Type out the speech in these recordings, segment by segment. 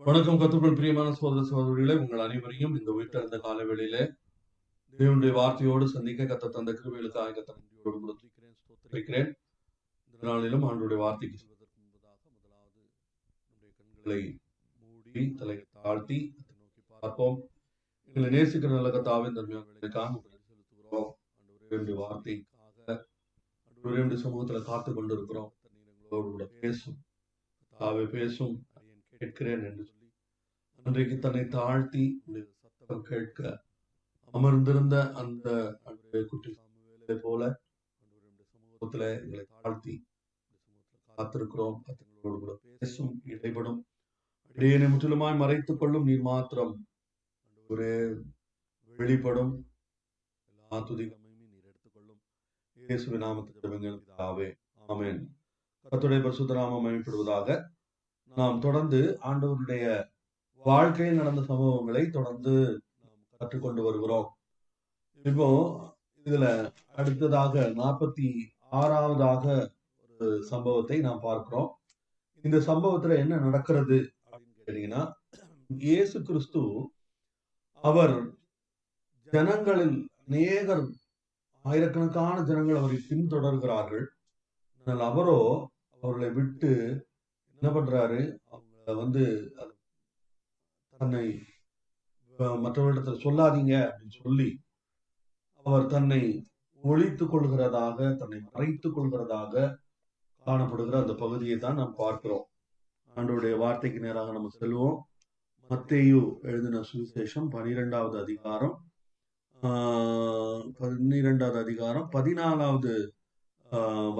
வணக்கம் கர்த்தருக்குள் பிரியமான சகோதர சகோதரிகளே, உங்கள் அனைவரையும் இந்த உயிர்த்தெழுந்த கால வேளையிலே தேவனுடைய வார்த்தையோடு சந்திக்க கர்த்தர் தந்த கிருபைகளுக்காக கர்த்தர் நன்றியோடு கூட ஸ்தோத்திரிக்கிறேன். இந்த நாளிலும் ஆண்டவருடைய வார்த்தைக்கு செல்வதற்கு முன்பதாக முதலாவது நம்முடைய கண்களை மூடி தலையை தாழ்த்தி அதை நோக்கி பார்ப்போம். எங்களை நேசிக்கிற நல்ல கர்த்தாவே, இந்த அருமையான வேளைக்காக நன்றி செலுத்துகிறோம். ஆண்டவருடைய வார்த்தைக்காக ஆண்டவருடைய சமூகத்துல காத்து கொண்டிருக்கிறோம். நீர் எங்களோடு கூட பேசும் கர்த்தாவே, பேசும் அடியேன் கேட்கிறேன் என்று சொல்லி அன்றைக்கு தன்னை தாழ்த்தி சத்தம் கேட்க அமர்ந்திருந்த அந்த குட்டி சாமுவேலை போல சமூகத்துல எங்களை தாழ்த்தி காத்திருக்கிறோம். கர்த்தரோடு கூட பேசும், இடைபடும், அடியேனை முற்றிலுமாய் மறைத்துக் கொள்ளும். நீர் மாத்திரம் ஒரே வெளிப்படும். எல்லா துதிகமையும் நீர் எடுத்துக்கொள்ளும். இயேசுவின் நாமத்துக்கு பிதாவே, ஆமென். கர்த்தருடைய பரிசுத்த நாமம் மகிமைப்படுவதாக. நாம் தொடர்ந்து ஆண்டவருடைய வாழ்க்கையில் நடந்த சம்பவங்களை தொடர்ந்து நாம் கற்றுக்கொண்டு வருகிறோம். இப்போ இதுல அடுத்ததாக 46வதாக ஒரு சம்பவத்தை நாம் பார்க்கிறோம். இந்த சம்பவத்துல என்ன நடக்கிறது அப்படின்னு கேட்டீங்கன்னா, இயேசு கிறிஸ்து அவர் ஜனங்களில் அநேகர், ஆயிரக்கணக்கான ஜனங்கள் அவரை பின்தொடர்கிறார்கள். ஆனால் அவரோ அவர்களை விட்டு என்ன பண்றாரு, அவங்க தன்னை மற்றவர்களிடத்தில் சொல்லாதீங்க அப்படின்னு சொல்லி அவர் தன்னை ஒழித்துக் கொள்கிறதாக, தன்னை மறைத்துக் கொள்கிறதாக காணப்படுகிற அந்த பகுதியை தான் நாம் பார்க்கிறோம். ஆண்டவருடைய வார்த்தைக்கு நேராக நம்ம செல்வோம். மத்தேயு எழுதின சுவிசேஷம் 12வது அதிகாரம் 14வது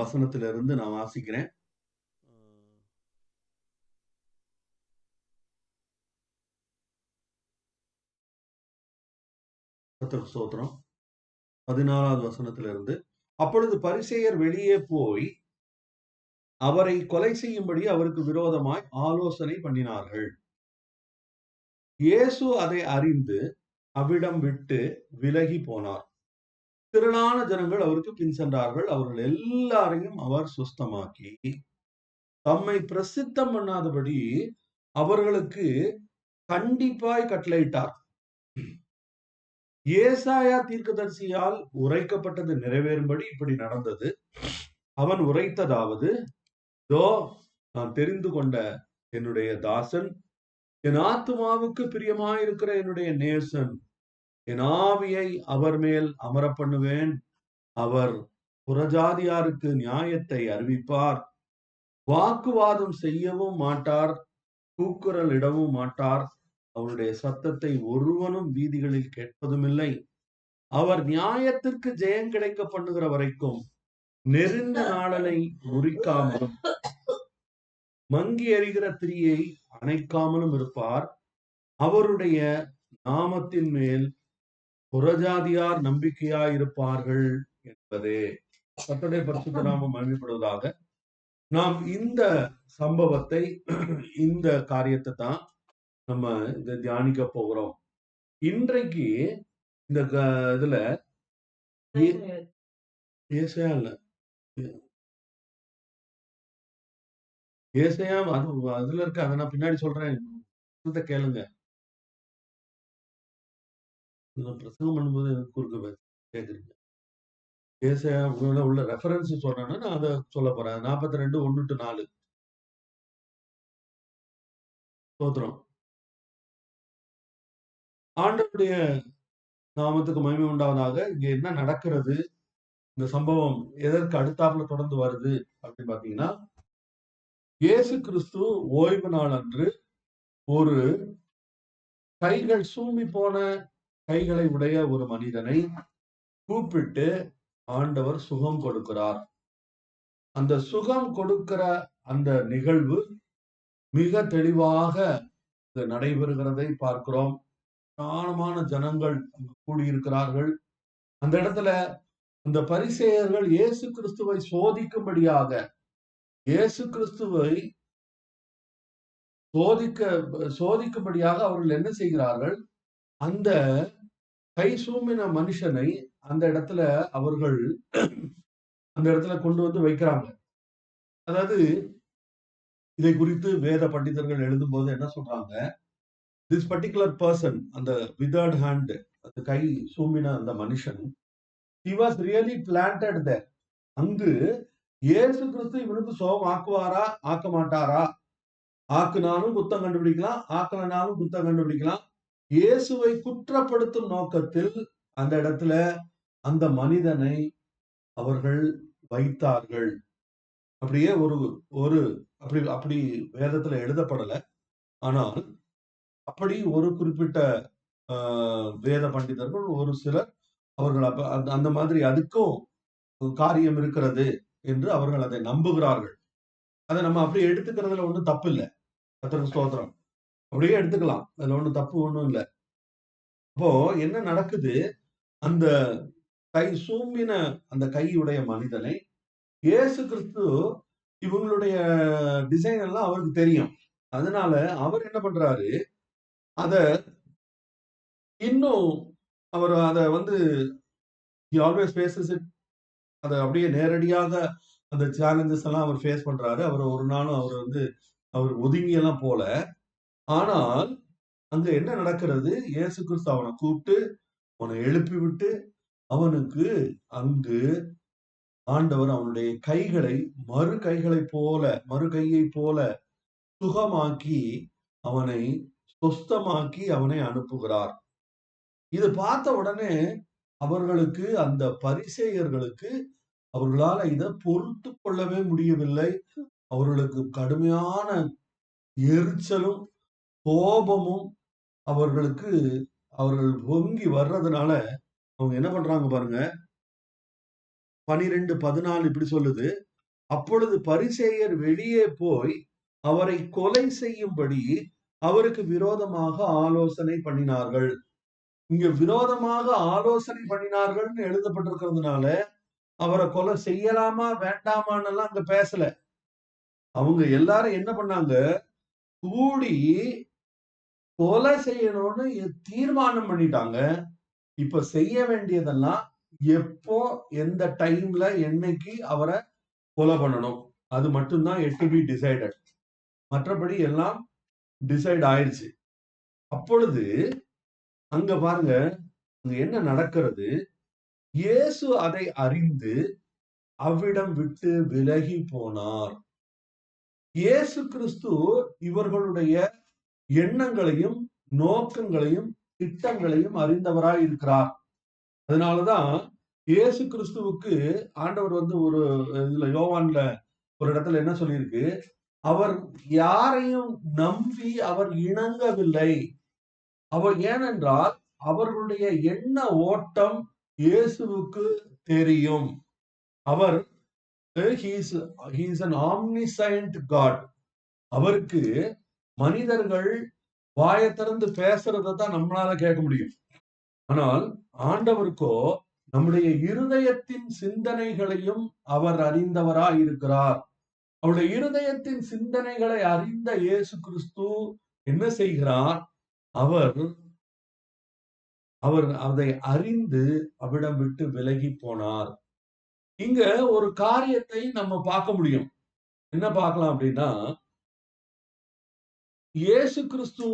வசனத்திலிருந்து நான் வாசிக்கிறேன். ஸ்தோத்திரம். 14வது வசனத்திலிருந்து, அப்பொழுது பரிசேயர் வெளியே போய் அவரை கொலை செய்யும்படி அவருக்கு விரோதமாய் ஆலோசனை பண்ணினார்கள். இயேசு அதை அறிந்து அவ்விடம் விட்டு விலகி போனார். திரளான ஜனங்கள் அவருக்கு பின் சென்றார்கள். அவர்கள் எல்லாரையும் அவர் சுஸ்தமாக்கி தம்மை பிரசித்தம் பண்ணாதபடி அவர்களுக்கு கண்டிப்பாய் கட்டளையிட்டார். ஏசாயா தீர்க்கதரிசியால் உரைக்கப்பட்டது நிறைவேறும்படி இப்படி நடந்தது. அவன் உரைத்ததாவது, இதோ நான் தெரிந்து கொண்ட என்னுடைய தாசன், என் ஆத்துமாவுக்கு பிரியமாயிருக்கிற என்னுடைய நேசன், என் ஆவியை அவர் மேல் அமர பண்ணுவேன். அவர் புறஜாதியாருக்கு நியாயத்தை அறிவிப்பார். வாக்குவாதம் செய்யவும் மாட்டார், கூக்குரல் இடவும் மாட்டார். அவருடைய சத்தத்தை ஒருவனும் வீதிகளில் கேட்பதும் இல்லை. அவர் நியாயத்திற்கு ஜெயம் கிடைக்க பண்ணுகிற வரைக்கும் நெருந்த நாளனை முறிக்காமலும் மங்கி எறிகிற திரியை அணைக்காமலும் இருப்பார். அவருடைய நாமத்தின் மேல் புறஜாதியார் நம்பிக்கையாயிருப்பார்கள் என்பதே. கர்த்தருடைய பரிசுத்த நாமம் மகிமைப்படுவதாக. நாம் இந்த சம்பவத்தை, இந்த காரியத்தை தான் நம்ம இதை தியானிக்க போகிறோம். இன்றைக்கு இந்த இதுல ஏசாயா இல்ல, ஏசாயா அதுல இருக்க, அதை நான் பின்னாடி சொல்றேன், கேளுங்க. பிரசங்கம் பண்ணும்போது குறுக்க கேக்குறீங்க. ஏசாயா உள்ள ரெஃபரன்ஸ் சொல்றேன்னா நான் அதை சொல்ல போறேன். 42:1-4. ஸ்தோத்திரம். ஆண்டவருடைய நாமத்துக்கு மகிமை உண்டாவதாக. இங்க என்ன நடக்கிறது, இந்த சம்பவம் எதற்கு அடுத்தாப்புல தொடர்ந்து வருது அப்படின்னு பாத்தீங்கன்னா, இயேசு கிறிஸ்து ஓய்வு நாள் அன்று ஒரு கைகள் சூம்பி போன கைகளை உடைய ஒரு மனிதனை கூப்பிட்டு ஆண்டவர் சுகம் கொடுக்கிறார். அந்த சுகம் கொடுக்கிற அந்த நிகழ்வு மிக தெளிவாக நடைபெறுகிறதை பார்க்கிறோம். ஏராளமான ஜனங்கள் கூடியிருக்கிறார்கள். அந்த இடத்துல அந்த பரிசேயர்கள் இயேசு கிறிஸ்துவை சோதிக்கும்படியாக, இயேசு கிறிஸ்துவை சோதிக்கும்படியாக அவர்கள் என்ன செய்கிறார்கள், அந்த கை சூம்பின மனுஷனை அந்த இடத்துல அவர்கள் அந்த இடத்துல கொண்டு வந்து வைக்கிறாங்க. அதாவது இதை குறித்து வேத பண்டிதர்கள் எழுதும்போது என்ன சொல்றாங்க, திஸ் பர்டிகுலர் பர்சன், அந்த விதர்ட் ஹேண்ட், அந்த கை சூம்பின அந்த மனுஷன், he was really planted there. அங்கு இயேசு கிறிஸ்து இவனுக்கு சுகம் ஆக்குவாரா ஆக்க மாட்டாரா, ஆக்குனாலும் குத்தம் கண்டுபிடிக்கலாம், ஆக்கலனாலும் குத்தம் கண்டுபிடிக்கலாம். இயேசுவை குற்றப்படுத்தும் நோக்கத்தில் அந்த இடத்துல அந்த மனிதனை அவர்கள் வைத்தார்கள். அப்படியே ஒரு ஒரு அப்படி அப்படி வேதத்துல எழுதப்படல. ஆனால் அப்படி ஒரு குறிப்பிட்ட வேத பண்டிதர்கள் ஒரு சிலர் அவர்கள் அப்ப அந்த மாதிரி அதுக்கும் காரியம் இருக்கிறது என்று அவர்கள் அதை நம்புகிறார்கள். அதை நம்ம அப்படியே எடுத்துக்கிறதுல ஒண்ணும் தப்பு இல்லை. கர்த்தருக்கு ஸ்தோத்திரம். அப்படியே எடுத்துக்கலாம், அதுல ஒண்ணும் தப்பு ஒண்ணும் இல்லை. அப்போ என்ன நடக்குது, அந்த கை சூம்பின அந்த கையுடைய மனிதனை இயேசு கிறிஸ்து, இவங்களுடைய டிசைன் எல்லாம் அவருக்கு தெரியும். அதனால அவர் என்ன பண்றாரு, அத இன்னும் அவர் அத வந்து he always faces it. அத அப்படியே நேரடியாக அந்த சேலஞ்சஸ் எல்லாம் அவர் ஃபேஸ் பண்றாரு. அவர் ஒரு நாளும் அவர் ஒதுங்கி எல்லாம் போல. ஆனால் அங்க என்ன நடக்கிறது, இயேசு கிறிஸ்து அவனை கூப்பிட்டு அவனை எழுப்பி விட்டு அவனுக்கு அங்கு ஆண்டவர் அவனுடைய கைகளை மறு கையை போல சுகமாக்கி அவனை சொஸ்தமாக்கி அவனை அனுப்புகிறார். இது பார்த்த உடனே அவர்களுக்கு, அந்த பரிசேயர்களுக்கு, அவர்களால இதை பொறுத்து கொள்ளவே முடியவில்லை. அவர்களுக்கு கடுமையான எரிச்சலும் கோபமும் அவர்கள் பொங்கி வர்றதுனால அவங்க என்ன பண்றாங்க பாருங்க. 12:14 இப்படி சொல்லுது, அப்பொழுது பரிசேயர் வெளியே போய் அவரை கொலை செய்யும்படி அவருக்கு விரோதமாக ஆலோசனை பண்ணினார்கள். இங்க விரோதமாக ஆலோசனை பண்ணினார்கள்னு எழுதப்பட்டிருக்கிறதுனால அவரை கொலை செய்யலாமா வேண்டாமான்னு அங்க பேசல. அவங்க எல்லாரும் என்ன பண்ணாங்க, கூடி கொலை செய்யணும்னு தீர்மானம் பண்ணிட்டாங்க. இப்ப செய்ய வேண்டியதெல்லாம் எப்போ, எந்த டைம்ல, என்னைக்கு அவரை கொலை பண்ணணும், அது மட்டும்தான் எட் டு பி டிசைடட். மற்றபடி எல்லாம் டிசைட் ஆயிடுச்சு. அப்பொழுது அங்க பாருங்க, அங்க என்ன நடக்கிறது, இயேசு அதை அறிந்து அவ்விடம் விட்டு விலகி போனார். இயேசு கிறிஸ்து இவர்களுடைய எண்ணங்களையும் நோக்கங்களையும் திட்டங்களையும் அறிந்தவராய் இருக்கிறார். அதனாலதான் இயேசு கிறிஸ்துவுக்கு ஆண்டவர் ஒரு இதுல யோவான்ல ஒரு இடத்துல என்ன சொல்லியிருக்கு, அவர் யாரையும் நம்பி அவர் இணங்கவில்லை. ஏனென்றால் அவர்களுடைய எண்ண ஓட்டம் இயேசுவுக்கு தெரியும். அவர் he is an omniscient God. அவருக்கு மனிதர்கள் வாயை திறந்து பேசுறதை தான் நம்மளால கேட்க முடியும். ஆனால் ஆண்டவருக்கோ நம்முடைய இருதயத்தின் சிந்தனைகளையும் அவர் அறிந்தவராய் இருக்கிறார். அவருடைய இருதயத்தின் சிந்தனைகளை அறிந்த இயேசு கிறிஸ்து என்ன செய்கிறார், அவர் அதை அறிந்து அவ்விடம் விட்டு விலகி போனார். இங்க ஒரு காரியத்தை நம்ம பார்க்க முடியும். என்ன பார்க்கலாம் அப்படின்னா, இயேசு கிறிஸ்து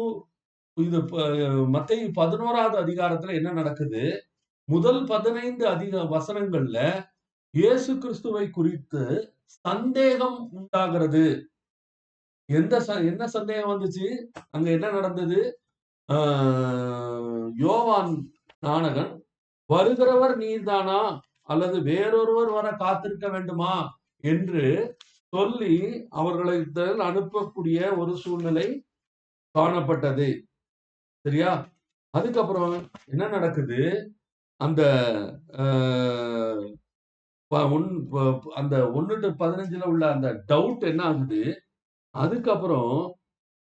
இது மத்தேயு 11வது அதிகாரத்துல என்ன நடக்குது, முதல் 15 வசனங்கள்ல இயேசு கிறிஸ்துவை குறித்து சந்தேகம் உண்டாகிறது. என்ன சந்தேகம் வந்துச்சு, அங்க என்ன நடந்தது, யோவான் நானகன் வருகிறவர் நீர்தானா அல்லது வேறொருவர் வர காத்திருக்க வேண்டுமா என்று சொல்லி அவர்களை அனுப்பக்கூடிய ஒரு சூழ்நிலை காணப்பட்டது. சரியா? அதுக்கப்புறம் என்ன நடக்குது, அந்த அந்த 1 to 15 உள்ள அந்த டவுட் என்ன ஆகுது. அதுக்கப்புறம்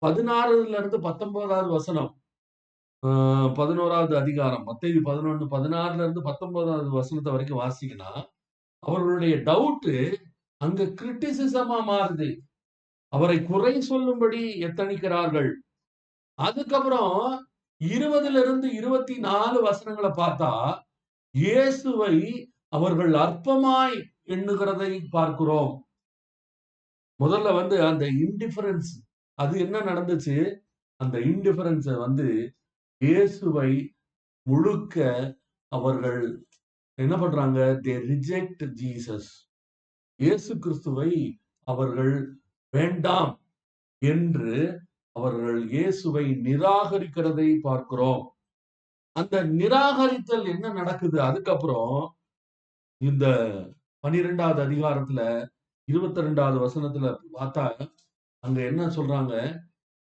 16ல இருந்து 19வது வசனம், 11வது அதிகாரம் மத்தேயு 11, 16ல இருந்து 19வது வசனத்தை வரைக்கும் வாசிக்கனா அவர்களுடைய டவுட் அங்க கிரிட்டிசிசமா மாறுது. அவரை குறை சொல்லும்படி எத்தனிக்கிறார்கள். அதுக்கப்புறம் 20ல இருந்து 24 வசனங்களை பார்த்தா இயேசுவை அவர்கள் அற்பமாய் எண்ணுகிறதை பார்க்கிறோம். முதல்ல வந்து அந்த இன்டிஃபரன்ஸ் அது என்ன நடந்துச்சு? அந்த இன்டிஃபரன்ஸ வந்து இயேசுவை முழுக்க அவர்கள் என்ன பண்றாங்க? தே ரிஜெக்ட் ஜீசஸ். இயேசு கிறிஸ்துவை அவர்கள் வேண்டாம் என்று அவர்கள் இயேசுவை நிராகரிக்கிறதை பார்க்கிறோம். அந்த நிராகரித்தல் என்ன நடக்குது? அதுக்கப்புறம் இந்த 12வது அதிகாரத்துல 22வது வசனத்துல பார்த்தா, அங்க என்ன சொல்றாங்க?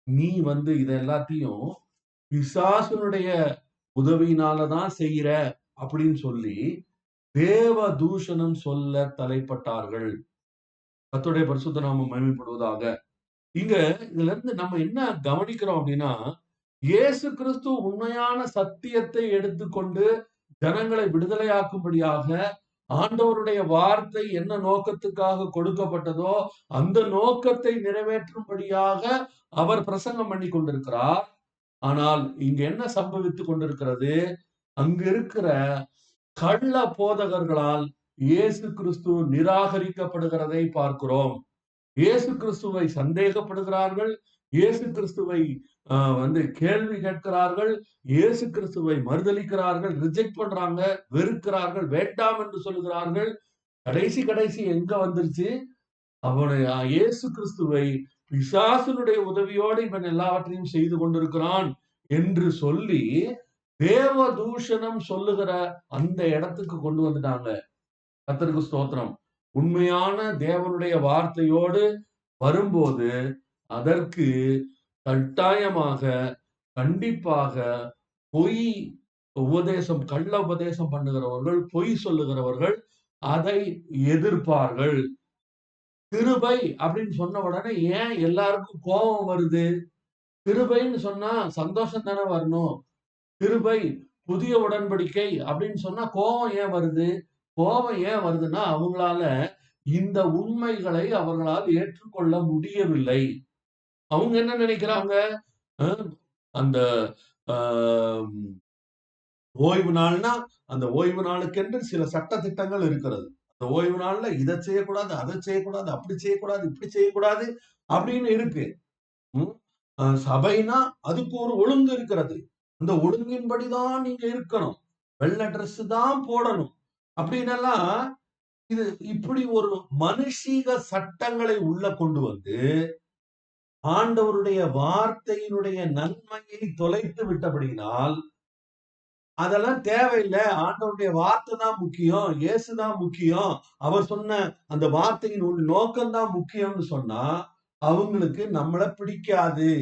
நீ வந்து இத எல்லாத்தையும் பிசாசுனுடைய உதவியினால தான் செய்யற அப்படின்னு சொல்லி தேவ தூஷணம் சொல்ல தலைப்பட்டார்கள். கர்த்தருடைய பரிசுத்த நாமம் மகிமைப்படுவதாக. இங்க இதுல இருந்து நம்ம என்ன கவனிக்கிறோம் அப்படின்னா, இயேசு கிறிஸ்து உண்மையான சத்தியத்தை எடுத்துக்கொண்டு ஜனங்களை விடுதலையாக்கும்படியாக ஆண்டவருடைய வார்த்தை என்ன நோக்கத்துக்காக கொடுக்கப்பட்டதோ அந்த நோக்கத்தை நிறைவேற்றும்படியாக அவர் பிரசங்கம் பண்ணி கொண்டிருக்கிறார். ஆனால் இங்க என்ன சம்பவித்துக் கொண்டிருக்கிறது? அங்க இருக்கிற கள்ள போதகர்களால் இயேசு கிறிஸ்து நிராகரிக்கப்படுகிறதை பார்க்கிறோம். இயேசு கிறிஸ்துவை சந்தேகப்படுகிறார்கள். இயேசு கிறிஸ்துவை வந்து கேள்வி கேட்கிறார்கள். இயேசு கிறிஸ்துவை மறுதலிக்கிறார்கள், ரிஜெக்ட் பண்றாங்க, வெறுக்கிறார்கள், வேண்டாம் என்று சொல்லுகிறார்கள். கடைசி எங்க வந்துருச்சு? இயேசு கிறிஸ்துவை பிசாசுனுடைய உதவியோடு இவன் எல்லாவற்றையும் செய்து கொண்டிருக்கிறான் என்று சொல்லி தேவ தூஷணம் சொல்லுகிற அந்த இடத்துக்கு கொண்டு வந்துட்டாங்க. கர்த்தருக்கு ஸ்தோத்திரம். உண்மையான தேவனுடைய வார்த்தையோடு வரும்போது அதற்கு கட்டாயமாக கண்டிப்பாக பொய் உபதேசம், கள்ள உபதேசம் பண்ணுகிறவர்கள், பொய் சொல்லுகிறவர்கள் அதை எதிர்ப்பார்கள். கிருபை அப்படின்னு சொன்ன உடனே ஏன் எல்லாருக்கும் கோபம் வருது? கிருபைன்னு சொன்னா சந்தோஷம் தானே வரணும். கிருபை, புதிய உடன்படிக்கை அப்படின்னு சொன்னா கோபம் ஏன் வருது? கோபம் ஏன் வருதுன்னா அவங்களால இந்த உண்மைகளை அவர்களால் ஏற்றுக்கொள்ள முடியவில்லை. அவங்க என்ன நினைக்கிறாங்க? அந்த ஓய்வு நாள்னா அந்த ஓய்வு நாளுக்கென்று சில சட்ட திட்டங்கள் இருக்கிறது. அந்த ஓய்வு நாள்ல இதை செய்யக்கூடாது, அதை செய்யக்கூடாது, அப்படி செய்யக்கூடாது, இப்படி செய்யக்கூடாது அப்படின்னு இருக்கு. சபைனா அதுக்கு ஒரு ஒழுங்கு இருக்கிறது. அந்த ஒழுங்கின்படிதான் நீங்க இருக்கணும். வெள்ளை ட்ரெஸ் தான் போடணும் அப்படின்னெல்லாம் இது இப்படி ஒரு மனுஷீக சட்டங்களை உள்ள கொண்டு வந்து ஆண்டவருடைய வார்த்தையினுடைய நன்மையை தொலைத்து விட்டபடியினால் அதெல்லாம் தேவையில்லை. ஆண்டவருடைய வார்த்தை தான் முக்கியம், இயேசுதான் முக்கியம், அவர் சொன்ன அந்த வார்த்தையின் நோக்கம் தான் முக்கியம்னு சொன்னா அவங்களுக்கு நம்மளை பிடிக்காது,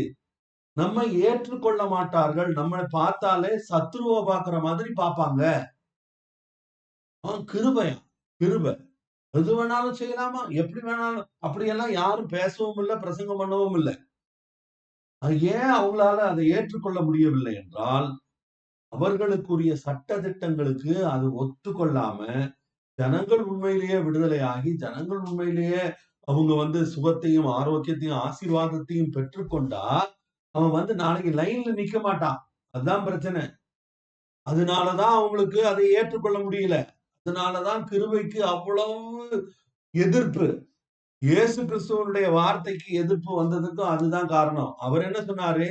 நம்ம ஏற்றுக்கொள்ள மாட்டார்கள். நம்மளை பார்த்தாலே சத்ருவை பார்க்கிற மாதிரி பார்ப்பாங்க. கிருபையா? கிருபை எது வேணாலும் செய்யலாமா? எப்படி வேணாலும் அப்படியெல்லாம் யாரும் பேசவும் இல்லை, பிரசங்கம் பண்ணவும் இல்லை. அது ஏன் அவங்களால அதை ஏற்றுக்கொள்ள முடியவில்லை என்றால் அவர்களுக்குரிய சட்ட திட்டங்களுக்கு அது ஒத்துக்கொள்ளாம ஜனங்கள் உண்மையிலேயே விடுதலையாகி ஜனங்கள் உண்மையிலேயே அவங்க வந்து சுகத்தையும் ஆரோக்கியத்தையும் ஆசீர்வாதத்தையும் பெற்றுக்கொண்டா அவன் வந்து நாளைக்கு லைன்ல நிக்க மாட்டான். அதுதான் பிரச்சனை. அதனாலதான் அவங்களுக்கு அதை ஏற்றுக்கொள்ள முடியல. அதனாலதான் கிருபைக்கு அவ்வளவு எதிர்ப்பு. இயேசு கிறிஸ்துவனுடைய வார்த்தைக்கு எதிர்ப்பு வந்ததுக்கும் அதுதான் காரணம். அவர் என்ன சொன்னாரு?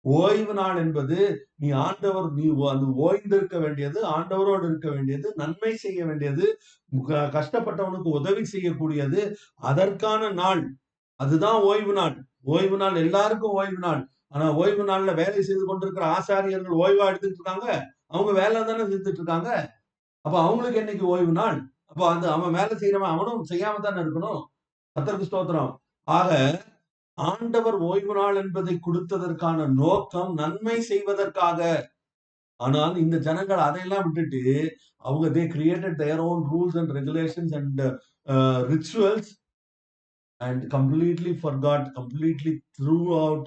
ஓய்வு நாள் என்பது நீ அது ஓய்ந்திருக்க வேண்டியது, ஆண்டவரோடு இருக்க வேண்டியது, நன்மை செய்ய வேண்டியது, கஷ்டப்பட்டவனுக்கு உதவி செய்யக்கூடியது, அதற்கான நாள். அதுதான் ஓய்வு நாள். ஓய்வு நாள் எல்லாருக்கும் ஓய்வு நாள். ஆனா ஓய்வு நாள்ல வேலை செய்து கொண்டிருக்கிற ஆசாரியர்கள் ஓய்வா எடுத்துட்டு இருக்காங்க. அவங்க வேலை தானே செஞ்சுட்டு இருக்காங்க. அப்ப அவங்களுக்கு என்னைக்கு ஓய்வு நாள்? அப்ப அந்த அவன் வேலை செய்யறவன் அவனும் செய்யாம தானே இருக்கணும். கர்த்தருக்கு ஸ்தோத்திரம். ஆக ஆண்டவர் ஓய்வு நாள் என்பதை கொடுத்ததற்கான நோக்கம் நன்மை செய்வதற்காக. ஆனால் இந்த ஜனங்கள் அதையெல்லாம் விட்டுட்டு அவங்க they created their own rules and regulations and rituals and completely threw out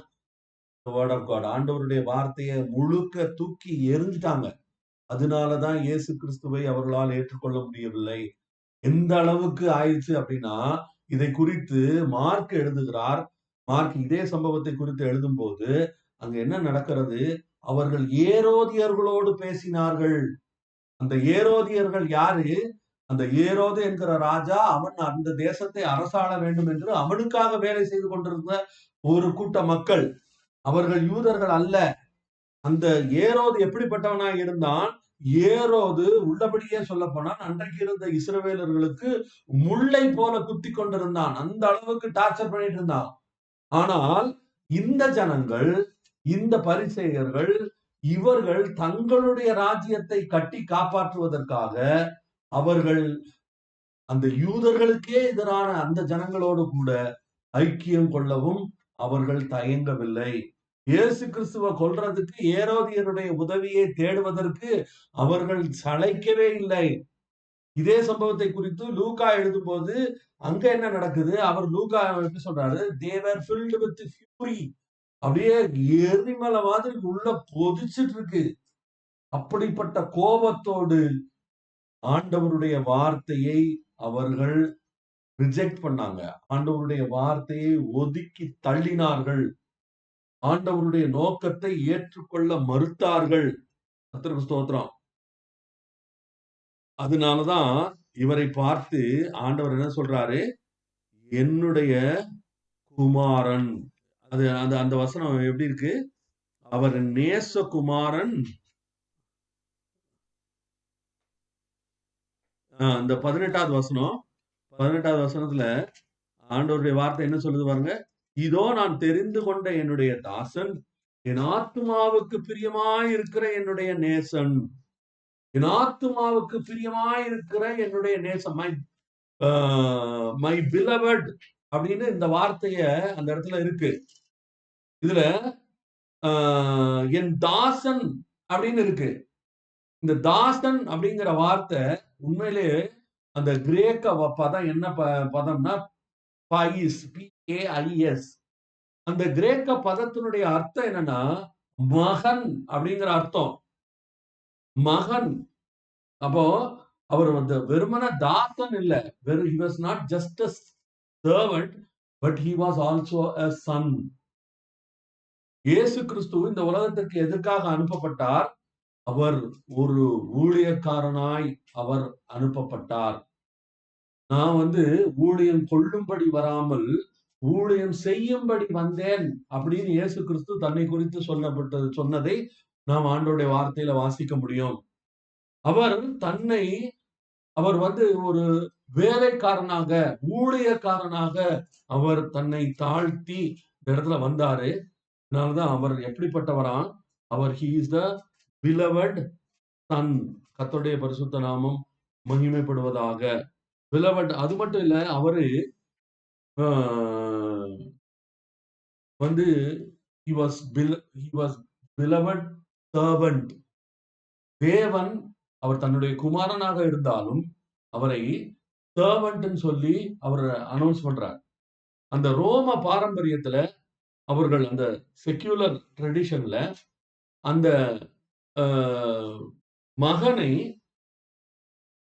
the word of God. ஆண்டவருடைய வார்த்தையை முழுக்க தூக்கி எறிஞ்சிட்டாங்க. அதனாலதான் இயேசு கிறிஸ்துவை அவர்களால் ஏற்றுக்கொள்ள முடியவில்லை. எந்த அளவுக்கு ஆயிடுச்சு அப்படின்னா இதை குறித்து மார்க் எழுதுகிறார். மார்க் இதே சம்பவத்தை குறித்து எழுதும் போது அங்க என்ன நடக்கிறது? அவர்கள் ஏரோதியர்களோடு பேசினார்கள். அந்த ஏரோதியர்கள் யாரு? அந்த ஏரோது என்கிற ராஜா அவன் அந்த தேசத்தை அரசாள வேண்டும் என்று அவனுக்காக வேலை செய்து கொண்டிருந்த ஒரு கூட்ட மக்கள். அவர்கள் யூதர்கள் அல்ல. அந்த ஏரோது எப்படிப்பட்டவனாய் இருந்தான்? ஏரோது உள்ளபடியே சொல்ல போனால் அன்றைக்கு இருந்த இஸ்ரவேலர்களுக்கு முள்ளை போல குத்தி கொண்டிருந்தான். அந்த அளவுக்கு டார்ச்சர் பண்ணிட்டு இருந்தான். ஆனால் இந்த ஜனங்கள், இந்த பரிசேயர்கள், இவர்கள் தங்களுடைய ராஜ்யத்தை கட்டி காப்பாற்றுவதற்காக அவர்கள் அந்த யூதர்களுக்கே எதிரான அந்த ஜனங்களோடு கூட ஐக்கியம் கொள்ளவும் அவர்கள் தயங்கவில்லை. இயேசு கிறிஸ்துவ கொல்றதுக்கு ஏரோதியருடைய உதவியை தேடுவதற்கு அவர்கள் சளைக்கவே இல்லை. இதே சம்பவத்தை குறித்து லூக்கா எழுதும் போது அங்க என்ன நடக்குது? அவர் லூக்கா எப்படி சொல்றாரு? they were filled with fury. அப்படியே எரிமலை மாதிரி உள்ள கொதிச்சிட்டு இருக்கு. அப்படிப்பட்ட கோபத்தோடு ஆண்டவருடைய வார்த்தையை அவர்கள் ரிஜெக்ட் பண்ணாங்க. ஆண்டவருடைய வார்த்தையை ஒதுக்கி தள்ளினார்கள். ஆண்டவருடைய நோக்கத்தை ஏற்றுக்கொள்ள மறுத்தார்கள். கர்த்தருக்கு ஸ்தோத்திரம். அதனாலதான் இவரை பார்த்து ஆண்டவர் என்ன சொல்றாரு? என்னுடைய குமாரன். அது அந்த அந்த வசனம் எப்படி இருக்கு? அவர் நேசகுமாரன். அந்த 18வது வசனம், 18வது வசனத்துல ஆண்டவருடைய வார்த்தை என்ன சொல்லுது பாருங்க. இதோ நான் தெரிந்து கொண்ட என்னுடைய தாசன், என் ஆத்துமாவுக்கு பிரியமாய் இருக்கிற என்னுடைய நேசன். என் ஆத்துமாவுக்கு பிரியமாய் இருக்கிற என்னுடைய நேசம், மை பிலவட் அப்படின்னு இந்த வார்த்தைய அந்த இடத்துல இருக்கு. இதுல என் தாசன் அப்படின்னு இருக்கு. இந்த தாசன் அப்படிங்கிற வார்த்தை உண்மையிலே அந்த கிரேக்க பதம் என்ன பதம்னா பாயிஸ், PAIS. அந்த கிரேக்க பதத்தினுடைய அர்த்தம் என்னன்னா மகன் அப்படிங்கிற அர்த்தம். மகன். அப்போ அவர் வந்து வெறுமன தாசன் இல்ல. he was not just a servant, but he was also a son. இயேசு கிறிஸ்து இந்த உலகத்திற்கு எதற்காக அனுப்பப்பட்டார்? அவர் ஒரு ஊழியக்காரனாய் அவர் அனுப்பப்பட்டார். நான் வந்து ஊழியம் கொள்ளும்படி வராமல் ஊழியம் செய்யும்படி வந்தேன் அப்படின்னு இயேசு கிறிஸ்து தன்னை குறித்து சொன்னதை நாம் ஆண்டவருடைய வார்த்தையில வாசிக்க முடியும். அவர் வந்து ஒரு வேலைக்காரனாக, ஊழியக்காரனாக அவர் தன்னை தாழ்த்தி இந்த இடத்துல வந்தாரு. அதனாலதான் அவர் எப்படிப்பட்டவரா? அவர் he is the beloved son. கர்த்தருடைய பரிசுத்த நாமம் மகிமைப்படுவதாக. beloved அது மட்டும் இல்ல, அவரு வந்து he was beloved servant. தேவன் அவர் தன்னுடைய குமாரனாக இருந்தாலும் அவரை சர்வன்ட்னு சொல்லி அவர் அனௌன்ஸ் பண்றார். அந்த ரோம பாரம்பரியத்துல அவர்கள் அந்த செக்யூலர் ட்ரெடிஷன்ல அந்த மகனை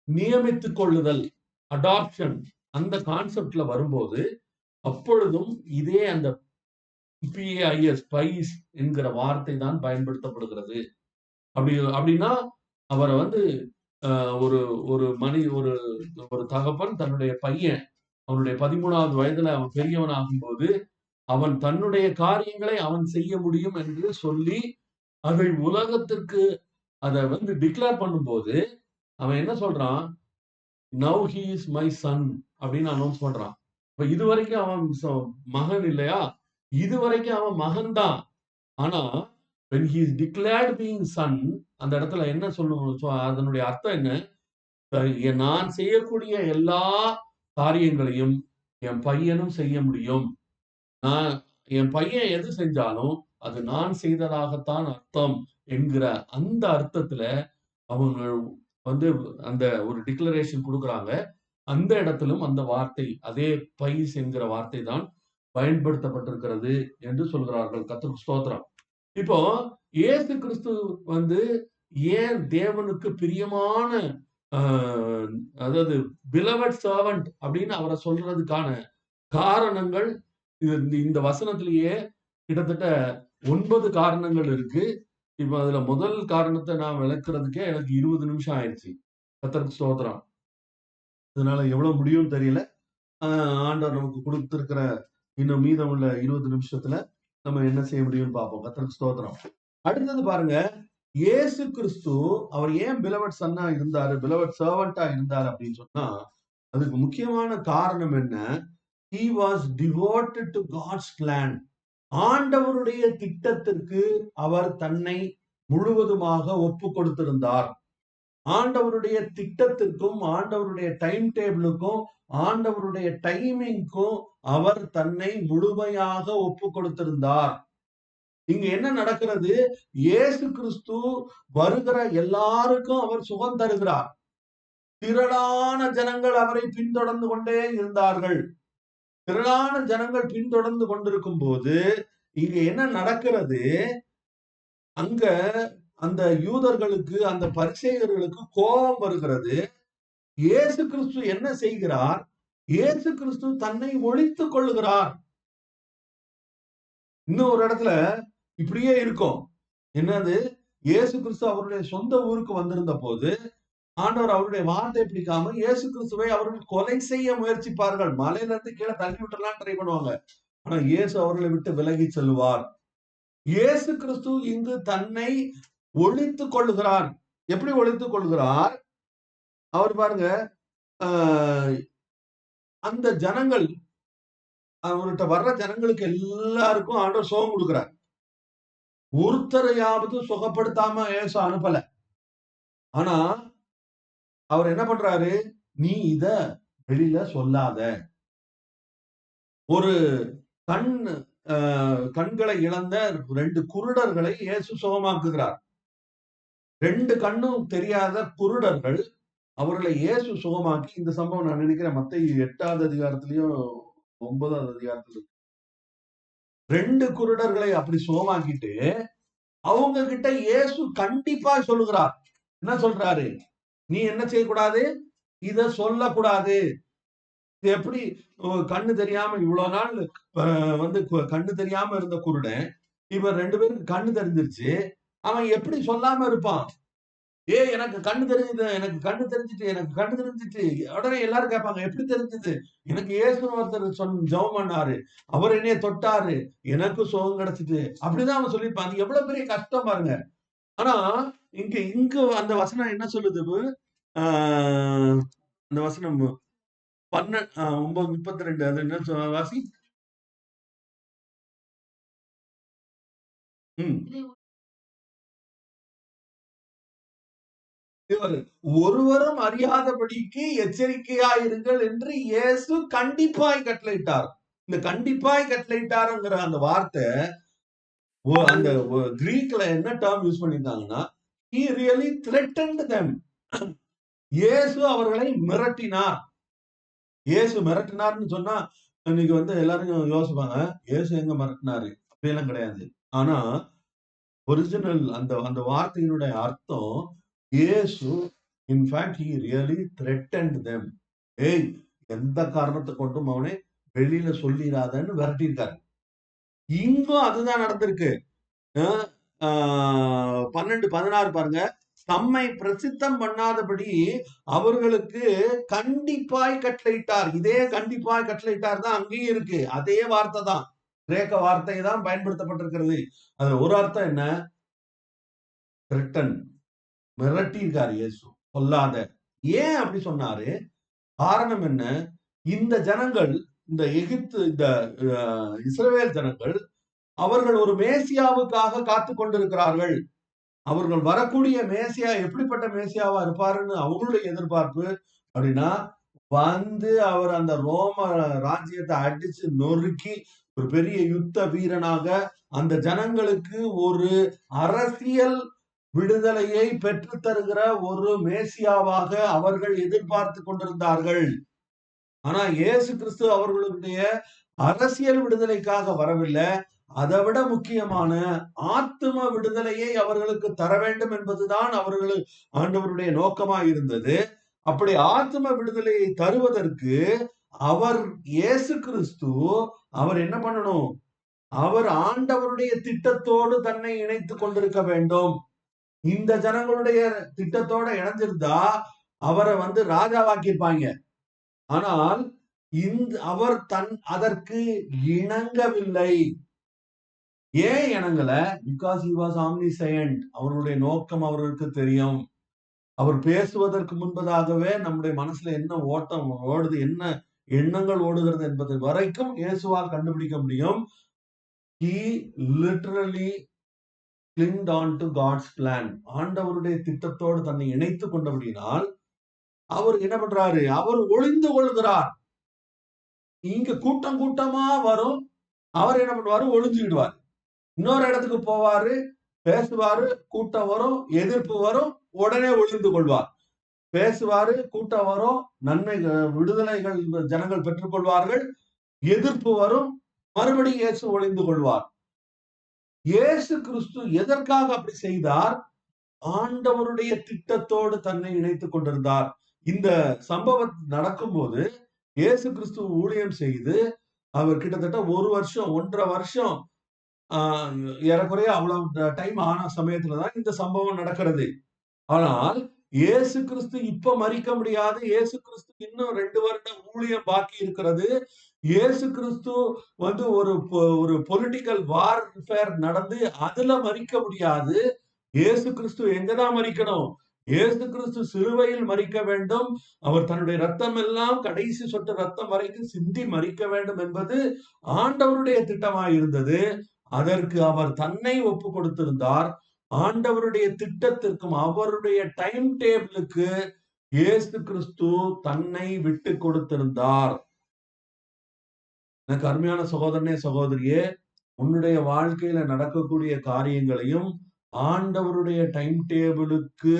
நியமித்துக் கொள்ளுதல், அடாப்ஷன், அந்த கான்செப்ட்ல வரும்போது அப்பொழுதும் இதே அந்த PAIS, பைஸ் என்கிற வார்த்தை தான் பயன்படுத்தப்படுகிறது. அப்படின்னா அவரை வந்து ஒரு ஒரு ஒரு தகப்பன் தன்னுடைய பையன் அவனுடைய 13வது வயதுல அவன் பெரியவன் ஆகும்போது அவன் தன்னுடைய காரியங்களை அவன் செய்ய முடியும் என்று சொல்லி அதை உலகத்திற்கு அதை வந்து டிக்ளேர் பண்ணும்போது அவன் என்ன சொல்றான்? Now he is my son அப்படின்னு அனௌன்ஸ் பண்றான். இப்ப இதுவரைக்கும் அவன் மகன் இல்லையா? இதுவரைக்கும் அவன் மகன் தான். ஆனா when he is declared being son, அந்த இடத்துல என்ன சொல்லணும்? அதனுடைய அர்த்தம் என்ன? நான் செய்யக்கூடிய எல்லா காரியங்களையும் என் பையனும் செய்ய முடியும். என் பையன் எது செஞ்சாலும் அது நான் செய்ததாகத்தான் அர்த்தம் என்கிற அந்த அர்த்தத்துல அவங்க வந்து அந்த ஒரு டிக்ளரேஷன் கொடுக்குறாங்க. அந்த இடத்திலும் அந்த வார்த்தை, அதே பைஸ் என்கிற வார்த்தை தான் பயன்படுத்தப்பட்டிருக்கிறது என்று சொல்கிறார்கள். கர்த்தருக்கு ஸ்தோத்திரம். இப்போ இயேசு கிறிஸ்து வந்து ஏன் தேவனுக்கு பிரியமான அதாவது பிலவட் சர்வன்ட் அப்படின்னு அவரை சொல்றதுக்கான காரணங்கள் இந்த வசனத்திலேயே கிட்டத்தட்ட 9 காரணங்கள் இருக்கு. இப்ப அதுல முதல் காரணத்தை நான் விளக்குறதுக்கே எனக்கு 20 நிமிஷம் ஆயிடுச்சு. கர்த்தருக்கு ஸ்தோத்திரம். அதனால எவ்வளவு முடியும்னு தெரியல. ஆண்டவர் நமக்கு கொடுத்திருக்கிற இன்னும் மீதம் உள்ள 20 நிமிஷத்துல நம்ம என்ன செய்ய முடியும்னு பார்ப்போம். கர்த்தருக்கு ஸ்தோத்திரம். அடுத்தது பாருங்க, இயேசு கிறிஸ்து அவர் ஏன் பிலவட் சன்னா இருந்தாரு, பிலவட் சர்வெண்டா இருந்தாரு அப்படின்னு சொன்னா, அதுக்கு முக்கியமான காரணம் என்ன? He was devoted to God's plan. ஆண்டவருடைய திட்டத்திற்கு அவர் தன்னை முழுவதுமாக ஒப்பு கொடுத்திருந்தார். ஆண்டவருடைய திட்டத்திற்கும் ஆண்டவருடைய டைம் டேபிளுக்கும் ஆண்டவருடைய டைமிங்க்கும் அவர் தன்னை முழுமையாக ஒப்பு கொடுத்திருந்தார். இங்க என்ன நடக்கிறது? இயேசு கிறிஸ்து வருகிற எல்லாருக்கும் அவர் சுகம் தருகிறார். திரளான ஜனங்கள் அவரை பின்தொடர்ந்து கொண்டே இருந்தார்கள். திரளான ஜனங்கள் பின்தொடர்ந்து கொண்டிருக்கும் போது இங்க என்ன நடக்கிறது? அங்க அந்த யூதர்களுக்கு, அந்த பரிசேயர்களுக்கு கோபம் வருகிறது. இயேசு கிறிஸ்து என்ன செய்கிறார்? இயேசு கிறிஸ்து தன்னை ஒழித்துக் கொள்ளுகிறார். இன்னும் ஒரு இடத்துல இப்படியே இருக்கும். என்னது? இயேசு கிறிஸ்து அவருடைய சொந்த ஊருக்கு வந்திருந்த போது ஆண்டவர் அவருடைய வார்த்தை பிடிக்காம இயேசு கிறிஸ்துவை அவர்கள் கொலை செய்ய முயற்சிப்பார்கள். மலையில இருந்து கீழே தள்ளி விட்டுலாம் ட்ரை பண்ணுவாங்க. ஆனா இயேசு அவர்களை விட்டு விலகி செல்வார். இயேசு கிறிஸ்து இங்கு தன்னை ஒழித்துக் கொள்ளுகிறார். எப்படி ஒழித்துக் கொள்கிறார்? அவர் பாருங்க, அந்த ஜனங்கள், அவர்கிட்ட வர்ற ஜனங்களுக்கு எல்லாருக்கும் ஆண்டவர் சுகம் கொடுக்கிறார். ஒருத்தரையாவது சுகப்படுத்தாம இயேசு அனுப்பல. ஆனா அவர் என்ன பண்றாரு? நீ இத வெளியில சொல்லாத. ஒரு கண்களை இழந்த 2 குருடர்களை இயேசு சுகமாக்குகிறார். 2 கண்ணும் தெரியாத குருடர்கள், அவர்களை இயேசு சுகமாக்கி, இந்த சம்பவம் நான் நினைக்கிறேன் மத்தேயு 8வது அதிகாரத்திலயும் 9வது அதிகாரத்திலும் 2 குருடர்களை அப்படி சுகமாக்கிட்டு அவங்க கிட்ட இயேசு கண்டிப்பா சொல்லுகிறார். என்ன சொல்றாரு? நீ என்ன செய்யக்கூடாது? இத சொல்லக்கூடாது. எப்படி கண்ணு தெரியாம இவ்வளவு நாள் கண்ணு தெரியாம இருந்த குருடன், இப்ப 2 பேருக்கு கண்ணு தெரிஞ்சிருச்சு. அவன் எப்படி சொல்லாம இருப்பான்? எனக்கு கண்ணு தெரிஞ்சது, எனக்கு கண்ணு தெரிஞ்சிட்டு, எனக்கு கண்ணு தெரிஞ்சிட்டு. உடனே எல்லாரும் கேட்பாங்க, எப்படி தெரிஞ்சது? எனக்கு இயேசு ஒருத்தர் ஜெபம் பண்ணாரு, அவர் என்னைய தொட்டாரு, எனக்கு சுகம் கிடைச்சிட்டு. அப்படிதான் அவன் சொல்லியிருப்பான். அது எவ்வளவு பெரிய கஷ்டம் பாருங்க. ஆனா இங்க அந்த வசனம் என்ன சொல்லுது? அந்த வசனம் 9:32 அது என்ன வாசி? ஒருவரும் அறியாதபடிக்கு எச்சரிக்கையாயிருங்கள் என்று இயேசு கண்டிப்பாய் கட்டளையிட்டார். இந்த கண்டிப்பாய் கட்டளையிட்டாருங்கிற அந்த வார்த்தை அந்த கிரீக்ல என்ன டேர்ம் யூஸ் பண்ணிருந்தாங்கன்னா, he really threatened them. இயேசு அவர்களை மிரட்டினார். இயேசு மிரட்டினார்னு சொன்னா இன்னைக்கு எல்லாரும் யோசிப்பாங்க, இயேசு எங்க மிரட்டினாரு? அப்படியெல்லாம் கிடையாது. ஆனா ஒரிஜினல் அந்த வார்த்தையினுடைய அர்த்தம், இயேசு in fact he really threatened them. ஏய், எந்த காரணத்தை கொண்டும் அவனை வெளியில சொல்லிடாதன்னு விரட்டியிருக்காரு. இங்கும் அதுதான் நடந்திருக்கு. 12:16 பாருங்க. தம்மை பிரசித்தம் பண்ணாதபடி அவர்களுக்கு கண்டிப்பாய் கட்டளையிட்டார். இதே கண்டிப்பாய் கட்டளையிட்டார் தான் அங்கேயும் இருக்கு. அதே வார்த்தை தான், கிரேக்க வார்த்தை தான் பயன்படுத்தப்பட்டிருக்கிறது. அது ஒரு அர்த்தம் என்ன? ரிட்டன், மிரட்டியிருக்காரு இயேசு, சொல்லாத. ஏன் அப்படி சொன்னாரு? காரணம் என்ன? இந்த ஜனங்கள், இந்த எகிப்து, இந்த இஸ்ரவேல் ஜனங்கள், அவர்கள் ஒரு மேசியாவுக்காக காத்து கொண்டிருக்கிறார்கள். அவர்கள் வரக்கூடிய மேசியா எப்படிப்பட்ட மேசியாவா இருப்பாருன்னு அவங்களுடைய எதிர்பார்ப்பு. அப்படின்னா அவர் அந்த ரோம ராஜ்யத்தை அடிச்சு நொறுக்கி ஒரு பெரிய யுத்த வீரனாக அந்த ஜனங்களுக்கு ஒரு அரசியல் விடுதலையை பெற்று தருகிற ஒரு மேசியாவாக அவர்கள் எதிர்பார்த்து கொண்டிருந்தார்கள். ஆனா இயேசு கிறிஸ்து அவர்களுடைய அரசியல் விடுதலைக்காக வரவில்லை. அதை விட முக்கியமான ஆத்தும விடுதலையை அவர்களுக்கு தர வேண்டும் என்பதுதான் ஆண்டவருடைய நோக்கமாக இருந்தது. அப்படி ஆத்தும விடுதலையை தருவதற்கு அவர் இயேசு கிறிஸ்து அவர் என்ன பண்ணணும்? அவர் ஆண்டவருடைய திட்டத்தோடு தன்னை இணைத்துக் கொண்டிருக்க வேண்டும். இந்த ஜனங்களுடைய திட்டத்தோட இணைஞ்சிருந்தா அவரை ராஜாவாக்கியிருப்பாங்க. ஆனால் அவர் அதற்கு இணங்கவில்லை. ஏன் இணங்கல? Because he was omniscient. அவருடைய நோக்கம் அவருக்கு தெரியும். அவர் பேசுவதற்கு முன்பதாகவே நம்முடைய மனசுல என்ன ஓட்டம் ஓடுது, என்ன எண்ணங்கள் ஓடுகிறது என்பது வரைக்கும் இயேசுவால் கண்டுபிடிக்க முடியும். He literally clinged on to God's plan. ஆண்டவருடைய திட்டத்தோடு தன்னை இணைத்துக் கொண்டபடியினால் அவர் என்ன பண்றாரு? அவர் ஒளிந்து கொள்கிறார். இங்க கூட்டம் கூட்டமா வரும், அவர் என்ன பண்ணுவாரு? ஒளிஞ்சுக்கிடுவார். இன்னொரு இடத்துக்கு போவாரு, பேசுவாரு, கூட்டம் வரும், எதிர்ப்பு வரும், உடனே ஒளிந்து கொள்வார். பேசுவாரு, கூட்டம் வரும், நன்மை விடுதலைகள் ஜனங்கள் பெற்றுக் கொள்வார்கள், எதிர்ப்பு வரும், மறுபடியும் இயேசு ஒளிந்து கொள்வார். இயேசு கிறிஸ்து எதற்காக அப்படி செய்தார்? ஆண்டவருடைய திட்டத்தோடு தன்னை இணைத்துக் கொண்டிருந்தார். இந்த சம்பவம் நடக்கும் போது இயேசு கிறிஸ்து ஊழியம் செய்து அவர் கிட்டத்தட்ட 1 வருஷம் 1.5 வருஷம் ஏறக்குறைய அவ்வளவு டைம் ஆன சமயத்துலதான் இந்த சம்பவம் நடக்கிறது. ஆனால் இயேசு கிறிஸ்து இப்ப மரிக்க முடியாது. இயேசு கிறிஸ்து இன்னும் 2 வருடம் ஊழியம் பாக்கி இருக்கிறது. இயேசு கிறிஸ்து ஒரு பொலிட்டிக்கல் வார்ஃபேர் நடந்து அதுல மரிக்க முடியாது. இயேசு கிறிஸ்து எங்கதான் மரிக்கணும்? இயேசு கிறிஸ்து சிலுவையில் மரிக்க வேண்டும். அவர் தன்னுடைய ரத்தம் எல்லாம் கடைசி சொட்டு ரத்தம் வரைக்கும் சிந்தி மரிக்க வேண்டும் என்பது ஆண்டவருடைய திட்டமாயிருந்தது. அதற்கு அவர் தன்னை ஒப்பு கொடுத்திருந்தார். ஆண்டவருடைய திட்டத்திற்கும் அவருடைய டைம் டேபிளுக்கு இயேசு கிறிஸ்து தன்னை விட்டு கொடுத்திருந்தார். எனக்கு அருமையான சகோதரனே, சகோதரியே, உன்னுடைய வாழ்க்கையில நடக்கக்கூடிய காரியங்களையும் ஆண்டவருடைய டைம் டேபிளுக்கு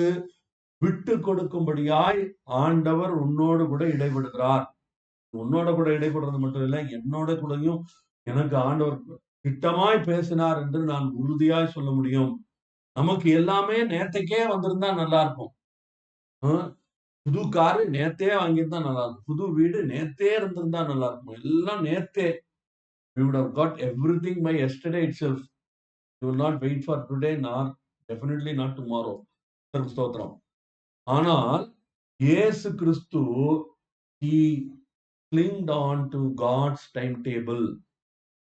விட்டு கொடுக்கும்படியாய் ஆண்டவர் உன்னோடு கூட இடைபடுகிறார். உன்னோட கூட இடைபடுறது மட்டும் இல்லை, என்னோட கூடயும் எனக்கு ஆண்டவர் திட்டமாய் பேசினார் என்று நான் உறுதியாய் சொல்ல முடியும். நமக்கு எல்லாமே நேத்தைக்கே வந்திருந்தா நல்லா இருக்கும். புது காரு நேத்தே வாங்கியிருந்தா நல்லா இருக்கும். புது வீடு நேத்தே இருந்திருந்தா நல்லா இருக்கும். எல்லாம் நேத்தே. We would have got everything by yesterday itself. You will not wait for today, nor definitely not tomorrow. ஸ்தோத்திரம். ஆனால் இயேசு கிறிஸ்து he clinged on to God's timetable.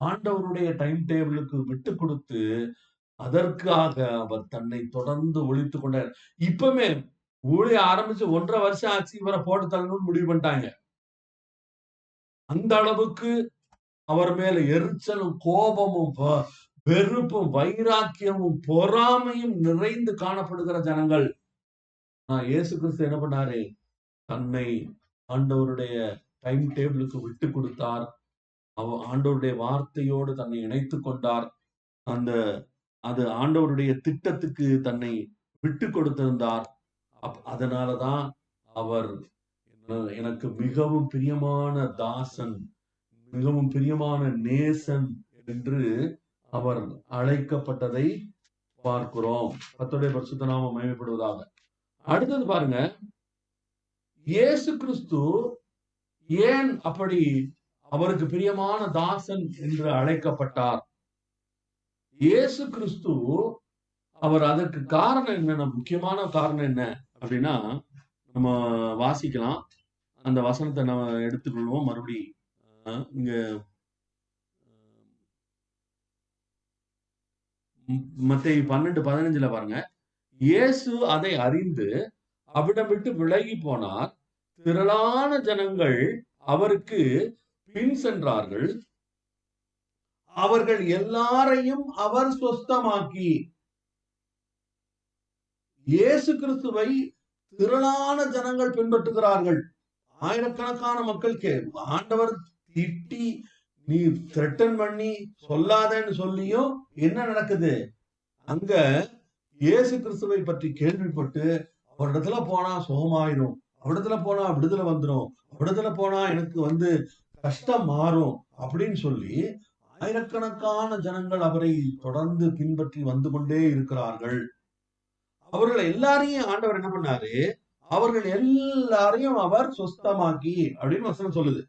ஆண்டவருடைய டைம் டேபிளுக்கு விட்டு கொடுத்து அதற்காக அவர் தன்னை தொடர்ந்து ஒழித்துக் கொண்டார். இப்பமே ஊழிய ஆரம்பிச்சு 1.5 வருஷம் ஆச்சு, இவரை போட்டு தள்ளணும்னு முடிவு பண்ணிட்டாங்க. அந்த அளவுக்கு அவர் மேல எரிச்சலும் கோபமும் வெறுப்பும் வைராக்கியமும் பொறாமையும் நிறைந்து காணப்படுகிற ஜனங்கள். இயேசு கிறிஸ்து என்ன பண்ணாரு? தன்னை ஆண்டவருடைய டைம் டேபிளுக்கு விட்டு கொடுத்தார். ஆண்டவருடைய வார்த்தையோடு தன்னை இணைத்துக் கொண்டார். அது ஆண்டவருடைய திட்டத்துக்கு தன்னை விட்டு கொடுத்திருந்தார். அதனாலதான் அவர் எனக்கு மிகவும் பிரியமான தாசன், மிகவும் பிரியமான நேசன் என்று அவர் அழைக்கப்பட்டதை பார்க்கிறோம். கர்த்தருடைய பரிசுத்த நாமம் மகிமைப்படுவதாக. அடுத்தது பாருங்க, இயேசு கிறிஸ்து ஏன் அப்படி அவருக்கு பிரியமான தாசன் என்று அழைக்கப்பட்டார்? இயேசு கிறிஸ்து அவர் அதற்கு காரணம் என்ன? முக்கியமான காரணம் என்ன அப்படின்னா, நம்ம வாசிக்கலாம். அந்த வசனத்தை நம்ம எடுத்துக்கொள்வோம். மறுபடி இங்க மத்தேயு 12:15 பாருங்க. இயேசு அதை அறிந்து அவிடம் விட்டு விலகி போனார். திரளான ஜனங்கள் அவருக்கு பின் சென்றார்கள். அவர்கள் எல்லாரையும் அவர் சொஸ்தமாக்கி. இயேசு கிறிஸ்துவை திரளான ஜனங்கள் பின்பற்றுகிறார்கள். ஆயிரக்கணக்கான மக்கள் ஆண்டவர் திட்டி, நீ த்ரெட்டன் பண்ணி சொல்லாதன்னு சொல்லியும் என்ன நடக்குது? அங்க இயேசு கிறிஸ்துவை பற்றி கேள்விப்பட்டு அவரிடத்துல போனா சுகமாயிரும், அவரிடத்துல போனா விடுதலை வந்துடும், அவரிடத்துல போனா எனக்கு கஷ்டம் மாறும் அப்படின்னு சொல்லி ஆயிரக்கணக்கான ஜனங்கள் அவரை தொடர்ந்து பின்பற்றி வந்து கொண்டே இருக்கிறார்கள். அவர்கள் எல்லாரையும் ஆண்டவர் என்ன பண்ணாரு? அவர்கள் எல்லாரையும் அவர் சொஸ்தமாக்கி அப்படின்னு வசனம் சொல்லுது.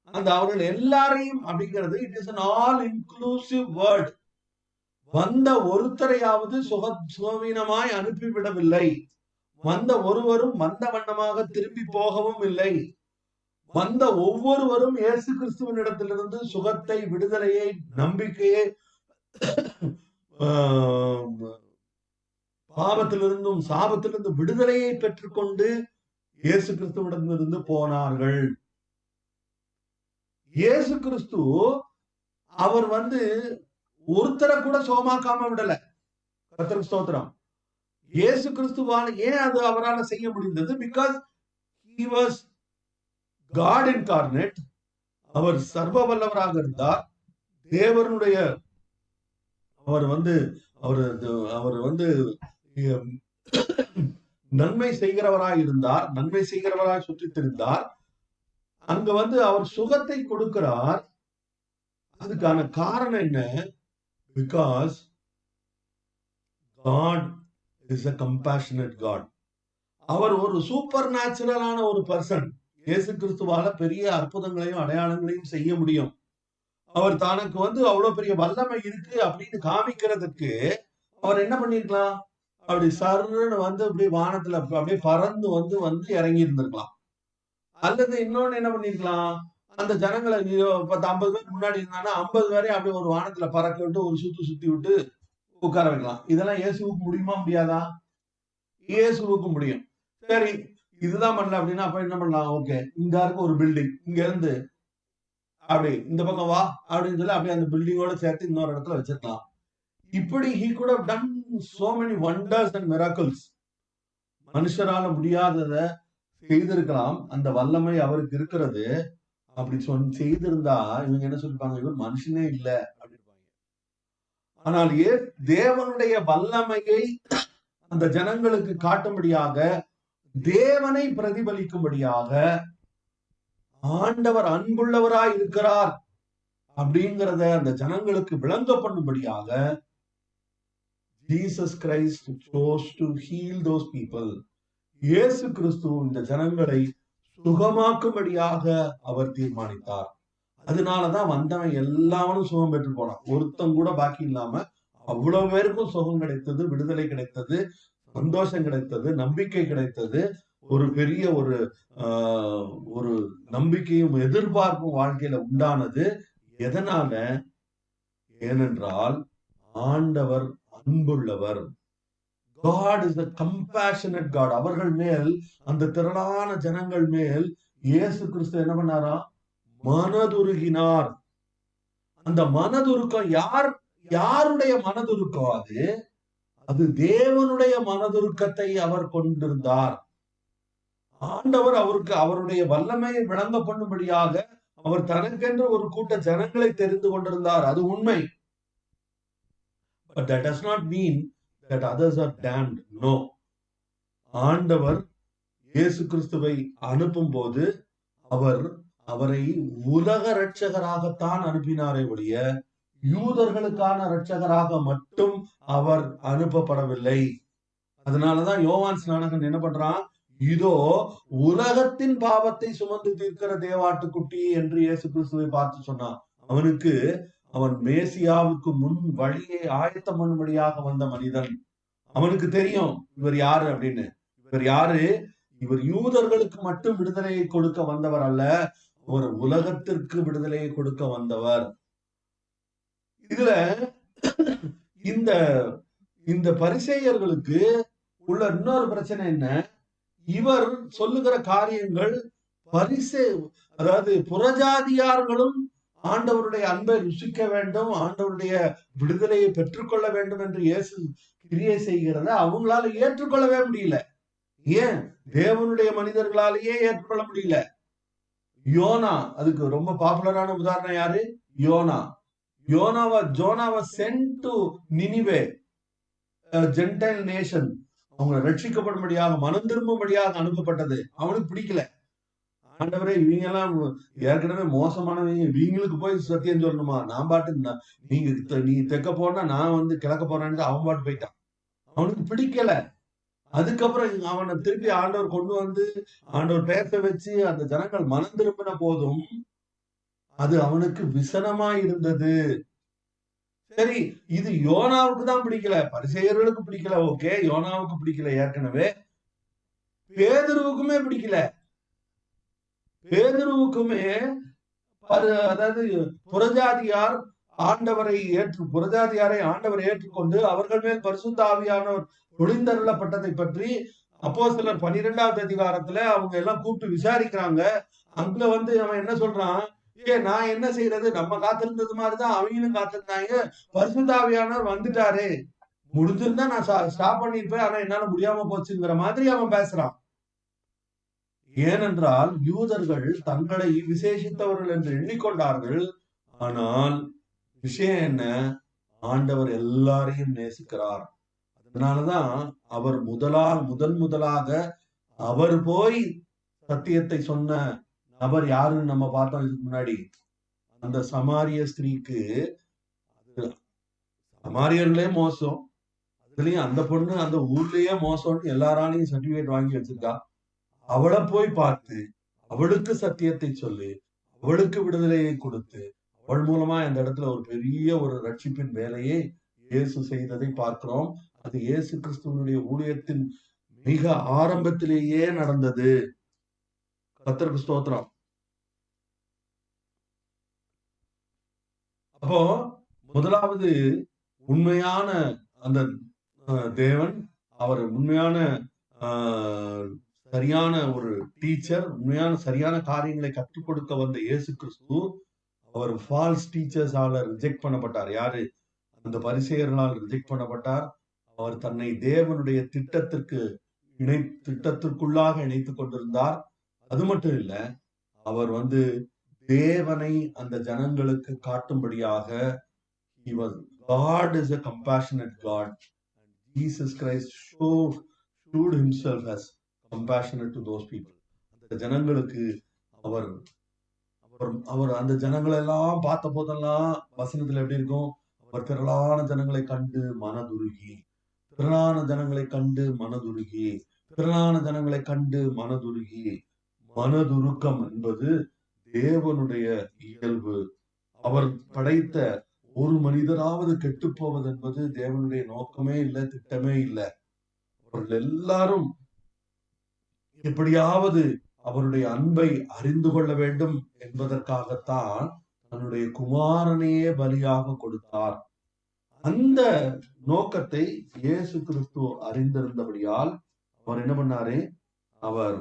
அந்த அவர்கள் எல்லாரையும் அப்படிங்கிறது it is an all inclusive word. வந்த ஒருத்தரையாவது சுகவீனமாய் அனுப்பிவிடவில்லை. வந்த ஒருவரும் வந்த வண்ணமாக திரும்பி போகவும் இல்லை. வந்த ஒவ்வொருவரும் இயேசு கிறிஸ்துவின் இடத்திலிருந்து சுகத்தை, விடுதலையை, நம்பிக்கையை, பாவத்திலிருந்தும் சாபத்திலிருந்து விடுதலையை பெற்றுக்கொண்டு இயேசு கிறிஸ்துவிடமிருந்து போனார்கள். இயேசு கிறிஸ்து அவர் ஒருத்தரை கூட சோமாக்காம விடல. கர்த்தருக்கு ஸ்தோத்திரம். இயேசு கிறிஸ்துவால் ஏன் அது அவரால் செய்ய முடிந்தது? Because he was God incarnate. அவர் சர்வ வல்லவராக இருந்தார். தேவனுடைய அவர் நன்மை செய்கிறவராய் இருந்தார். நன்மை செய்கிறவராய் சுற்றி திரிந்தார். அங்க அவர் சுகத்தை கொடுக்கிறார். அதுக்கான காரணம் என்ன? Because God is a compassionate God. அவர் ஒரு சூப்பர் நேச்சுரலான ஒரு பர்சன். இயேசு கிறிஸ்துவால பெரிய அற்புதங்களையும் அடையாளங்களையும் செய்ய முடியும். அவர் தனக்கு அவ்வளவு பெரிய வல்லமை இருக்கு அப்படின்னு காமிக்கிறதுக்கு அவர் என்ன பண்ணிருக்கலாம்? அப்படி சர்ன்னு அப்படியே வானத்துல அப்படியே பறந்து இறங்கி இருந்திருக்கலாம். அல்லது இன்னொன்னு என்ன பண்ணிருக்கலாம்? அந்த ஜனங்களை 10-50 பேர் முன்னாடி இருந்தாங்கன்னா 50 பேரையும் அப்படியே ஒரு வானத்துல பறக்க விட்டு ஒரு சுத்தி விட்டு உட்கார வைக்கலாம். இதெல்லாம் இயேசுவுக்கு முடியுமா? முடியாதா? இயேசுவுக்கு முடியும். சரி, இதுதான் பண்ணல அப்படின்னா அப்ப என்ன பண்ணலாம்? ஓகே, இங்க இருக்க ஒரு பில்டிங், இங்க இருந்து அப்படி இந்த பக்கம் வா அப்படின்னு சொல்லி அப்படியே அந்த பில்டிங்கோட சேர்த்து இன்னொரு இடத்துல வச்சிருக்கலாம். இப்படி he could have done so many wonders and miracles. மனுஷரால முடியாதத செய்திருக்கலாம். அந்த வல்லமை அவருக்கு இருக்கிறது. அப்படி செய்திருந்தா இவங்க என்ன சொல்லிருப்பாங்க? இவர் மனுஷனே இல்ல அப்படின்பாங்க. ஆனால் தேவனுடைய வல்லமையை அந்த ஜனங்களுக்கு காட்டும்படியாக, தேவனை பிரதிபலிக்கும்படியாக, ஆண்டவர் அன்புள்ளவராய் இருக்கிறார் அப்படிங்கிறத அந்த ஜனங்களுக்கு விளங்க பண்ணும்படியாக Jesus Christ chose to heal those people. இயேசு கிறிஸ்து இந்த ஜனங்களை சுகமாக்கும்படியாக அவர் தீர்மானித்தார். அதனாலதான் வந்தவன் எல்லாரும் சுகம் பெற்று போனான். ஒருத்தன் கூட பாக்கி இல்லாம அவ்வளவு பேருக்கும் சுகம் கிடைத்தது, விடுதலை கிடைத்தது, சந்தோஷம் கிடைத்தது, நம்பிக்கை கிடைத்தது. ஒரு பெரிய ஒரு நம்பிக்கையும் எதிர்பார்ப்பும் வாழ்க்கையில உண்டானது. எதனால? ஏனென்றால் ஆண்டவர் அன்புள்ளவர். God is a compassionate God. அவர்கள் மேல், அந்த திரளான ஜனங்கள் மேல் இயேசு கிறிஸ்து என்ன பண்ணாரா? மனதுருகினார். அந்த மனதுருக்கம் யாருடைய மனதுருக்கம்? அது தேவனுடைய மனதுருக்கத்தை அவர் கொண்டிருந்தார். ஆண்டவர் அவருடைய வல்லமையை விளங்க பண்ணும்படியாக அவர் தனக்கென்று ஒரு கூட்ட ஜனங்களை தெரிந்து கொண்டிருந்தார். அது உண்மை. But that does not mean that others are damned. No. ஆண்டவர் இயேசு கிறிஸ்துவை அனுப்பும் போது அவரை உலக இரட்சகராகத்தான் அனுப்பினாரே ஒழிய யூதர்களுக்கான இரட்சகராக மட்டும் அவர் அனுப்பப்படவில்லை. அதனாலதான் யோவான் ஸ்நானகன் என்ன பண்றான்? இதோ உலகத்தின் பாவத்தை சுமந்து தீர்க்கிற தேவாட்டுக்குட்டி என்று இயேசு கிறிஸ்துவை பார்த்து சொன்னான். அவன் மேசியாவுக்கு முன் வழியை ஆயத்தம் பண்ணும்படியாக வந்த மனிதன். அவனுக்கு தெரியும் இவர் யாரு அப்படின்னு. இவர் யாரு? இவர் யூதர்களுக்கு மட்டும் விடுதலையை கொடுக்க வந்தவர் அல்ல, ஒரு உலகத்திற்கு விடுதலையை கொடுக்க வந்தவர். இதுல இந்த பரிசேயர்களுக்கு உள்ள இன்னொரு பிரச்சனை என்ன? இவர் சொல்லுகிற காரியங்கள் அதாவது புறஜாதியார்களும் ஆண்டவருடைய அன்பை ருசிக்க வேண்டும், ஆண்டவருடைய விடுதலையை பெற்றுக்கொள்ள வேண்டும் என்று இயேசு கிரியை செய்கிறத அவங்களால ஏற்றுக்கொள்ளவே முடியல. ஏன்? தேவனுடைய மனிதர்களாலேயே ஏற்றுக்கொள்ள முடியல. யோனா அதுக்கு ரொம்ப பாப்புலரான உதாரணம் யாரு? ஜோனாவை sent to Nineveh, gentile nation. அவங்க ரட்சிக்கப்படும்படியாக, மனம் திரும்பும்படியாக அனுப்பப்பட்டது. அவனுக்கு பிடிக்கல. ஆண்டவரே, இவங்க எல்லாம் ஏற்கனவே மோசமானவங்க, இவங்களுக்கு போய் சத்தியம் சொல்லணுமா? நான் பாட்டு நீ தெக்க போனா நான் கிழக்க போறேன்னு அவன் பாட்டு போயிட்டான். அவனுக்கு பிடிக்கல. அதுக்கப்புறம் அவனை திருப்பி ஆண்டவர் கொண்டு ஆண்டவர் பேச வச்சு அந்த ஜனங்கள் மனம் திரும்பின போதும் அது அவனுக்கு விசனமா இருந்தது. சரி, இது யோனாவுக்கு தான் பிடிக்கல, பரிசேயர்களுக்கு பிடிக்கல. ஓகே, யோனாவுக்கு பிடிக்கல, ஏற்கனவே பேதுருவுக்குமே பிடிக்கல. பேதுருவுக்குமே அதாவது புறஜாதியார் புறஜாதியாரை ஆண்டவர் ஏற்றுக்கொண்டு அவர்கள் மேல் பரிசுத்த ஆவியானவர் பொழிந்தருளப்பட்டதை பற்றி அப்போஸ்தலர் 12வது அதிகாரத்துல அவங்க எல்லாம் கூப்பிட்டு விசாரிக்கிறாங்க. அங்க அவன் என்ன சொல்றான், நான் என்ன செய்யறது, நம்ம காத்திருந்தது மாதிரிதான் அவங்களும் காத்திருந்தாங்க, பரிசுத்த ஆவியானவர் வந்துட்டாரு, முடிஞ்சிருந்தா நான் ஸ்டாப் பண்ணிருப்பேன், ஆனா என்னால முடியாம போச்சுங்கிற மாதிரி அவன் பேசுறான். ஏனென்றால் யூதர்கள் தங்களை விசேஷித்தவர்கள் என்று எண்ணிக்கொண்டார்கள். ஆனால் விஷயம் என்ன, ஆண்டவர் எல்லாரையும் நேசிக்கிறார். அதனாலதான் அவர் முதலாக அவர் போய் சத்தியத்தை சொன்ன நபர் யாருன்னு நம்ம பார்த்தோம் இதுக்கு முன்னாடி. அந்த சமாரிய ஸ்திரீக்கு, சமாரியர்களே மோசம், அதுலயும் அந்த பொண்ணு அந்த ஊர்லயே மோசம்னு எல்லாராலையும் சர்டிபிகேட் வாங்கி வச்சிருக்கா. அவளை போய் பார்த்து அவளுக்கு சத்தியத்தை சொல்லி அவளுக்கு விடுதலையை கொடுத்து அவள் மூலமா இந்த இடத்துல ஒரு பெரிய ஒரு ரட்சிப்பின் வேலையை இயேசு செய்ததை பார்க்கிறோம். அது இயேசு கிறிஸ்துவனுடைய ஊழியத்தின் மிக ஆரம்பத்திலேயே நடந்தது. கர்த்தருக்கு ஸ்தோத்திரம். அப்போ முதலாவது உண்மையான அந்த தேவன், அவர் உண்மையான சரியான ஒரு டீச்சர், உண்மையான சரியான காரியங்களை கற்றுக் கொடுக்க வந்த இயேசு கிறிஸ்து, அவர் ஃபால்ஸ் டீச்சர்ஸால ரிஜெக்ட் பண்ணப்பட்டார். யாரு? அந்த பரிசேயர்களால் ரிஜெக்ட் பண்ணப்பட்டார். அவர் தன்னை தேவனுடைய திட்டத்திற்குள்ளாக இணைத்துக் கொண்டிருந்தார். அது மட்டும் இல்ல, அவர் தேவனை அந்த ஜனங்களுக்கு காட்டும்படியாக he was God is a compassionate God. Jesus Christ showed himself as compassionate to those people. அந்த ஜனங்களுக்கு அவர் அந்த ஜனங்களை எல்லாம் பார்த்த போதெல்லாம் வசனத்துல எப்படி இருக்கும், அவர் திரளான ஜனங்களை கண்டு மனதுருகி, திரளான ஜனங்களை கண்டு மனதுருகி, திரளான ஜனங்களை கண்டு மனதுருகி. மனதுருக்கம் என்பது தேவனுடைய இயல்பு. அவர் படைத்த ஒரு மனிதராவது கெட்டு போவது என்பது தேவனுடைய நோக்கமே இல்லை, திட்டமே இல்லை. அவர்கள் எல்லாரும் எப்படியாவது அவருடைய அன்பை அறிந்து கொள்ள வேண்டும் என்பதற்காகத்தான் தன்னுடைய குமாரனையே பலியாக கொடுத்தார். அந்த நோக்கத்தை இயேசு கிறிஸ்து அறிந்திருந்தபடியால் அவர் என்ன பண்ணாரு, அவர்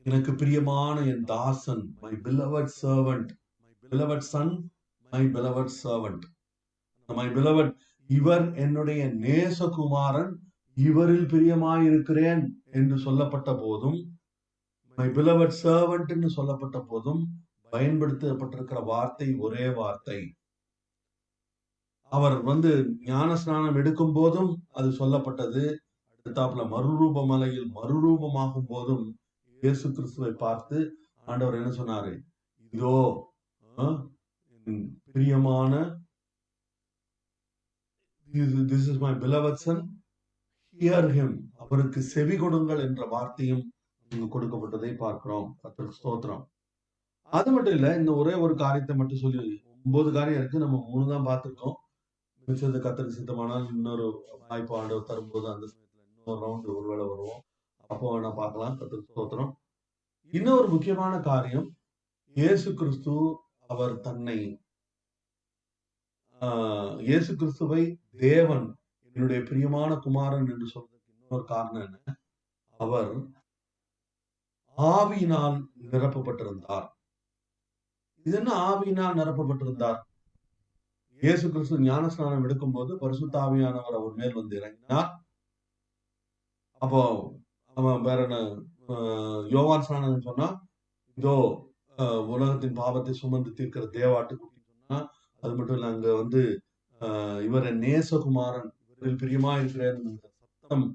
எனக்கு பிரியமான என் தாசன், my beloved servant, my beloved son, my beloved servant, my beloved, இவர் என்னுடைய நேசகுமாரன், இவரில் பிரியமாயிருக்கிறேன் என்று சொல்லப்பட்ட போதும், மை beloved servant என்று சொல்லப்பட்ட போதும் பயன்படுத்தப்பட்டிருக்கிற வார்த்தை ஒரே வார்த்தை. அவர் ஞான ஸ்நானம் எடுக்கும் போதும் அது சொல்லப்பட்டது. அடுத்தாப்புல மறுரூப மலையில் மறுரூபமாகும் போதும் இயேசு கிறிஸ்துவை பார்த்து ஆண்டவர் என்ன சொன்னாரு, இதோ பிரியமான, this is my beloved son, hear him, அவருக்கு செவி கொடுங்கள் என்ற வார்த்தையும் கொடுக்கப்பட்டதை பார்க்கிறோம். கர்த்தருக்கு ஸ்தோத்திரம். அது மட்டும் இல்ல, இந்த ஒரே ஒரு காரியத்தை மட்டும் சொல்லி 9 காரியம் இருக்கு, நம்ம 3 தான் பார்த்திருக்கோம். மிச்சது கர்த்தருக்கு சித்தமானால் இன்னொரு வாய்ப்பு ஆண்டவர் தரும்போது அந்த சமயத்துல இன்னொரு ரவுண்ட் ஒருவேளை வருவோம், அப்போ வேணா பார்க்கலாம். கர்த்தருக்கு ஸ்தோத்திரம். இன்னொரு முக்கியமான காரியம், இயேசு கிறிஸ்து அவர் இயேசு கிறிஸ்துவை தேவன் என்னுடைய பிரியமான குமாரன் என்று சொல்றதுக்கு இன்னொரு காரணம் என்ன, அவர் ஆவியினால் நிரப்பப்பட்டிருந்தார். இது என்ன ஆவியினால் நிரப்பப்பட்டிருந்தார்? இயேசு கிறிஸ்து ஞான ஸ்நானம் எடுக்கும் போது பரிசுத்த ஆவியானவர் அவர் மேல் இறங்கினார். அப்போ அவன் வேற என்ன, யோவான் ஸ்நானம் சொன்னா இதோ உலகத்தின் பாவத்தை சுமந்து தீர்க்கிற தேவாட்டுக்குட்டி சொன்னா, அது மட்டும் இல்ல, அங்க இவர் நேசகுமாரன், இவரில் பிரியமா இருக்கிற சத்தம்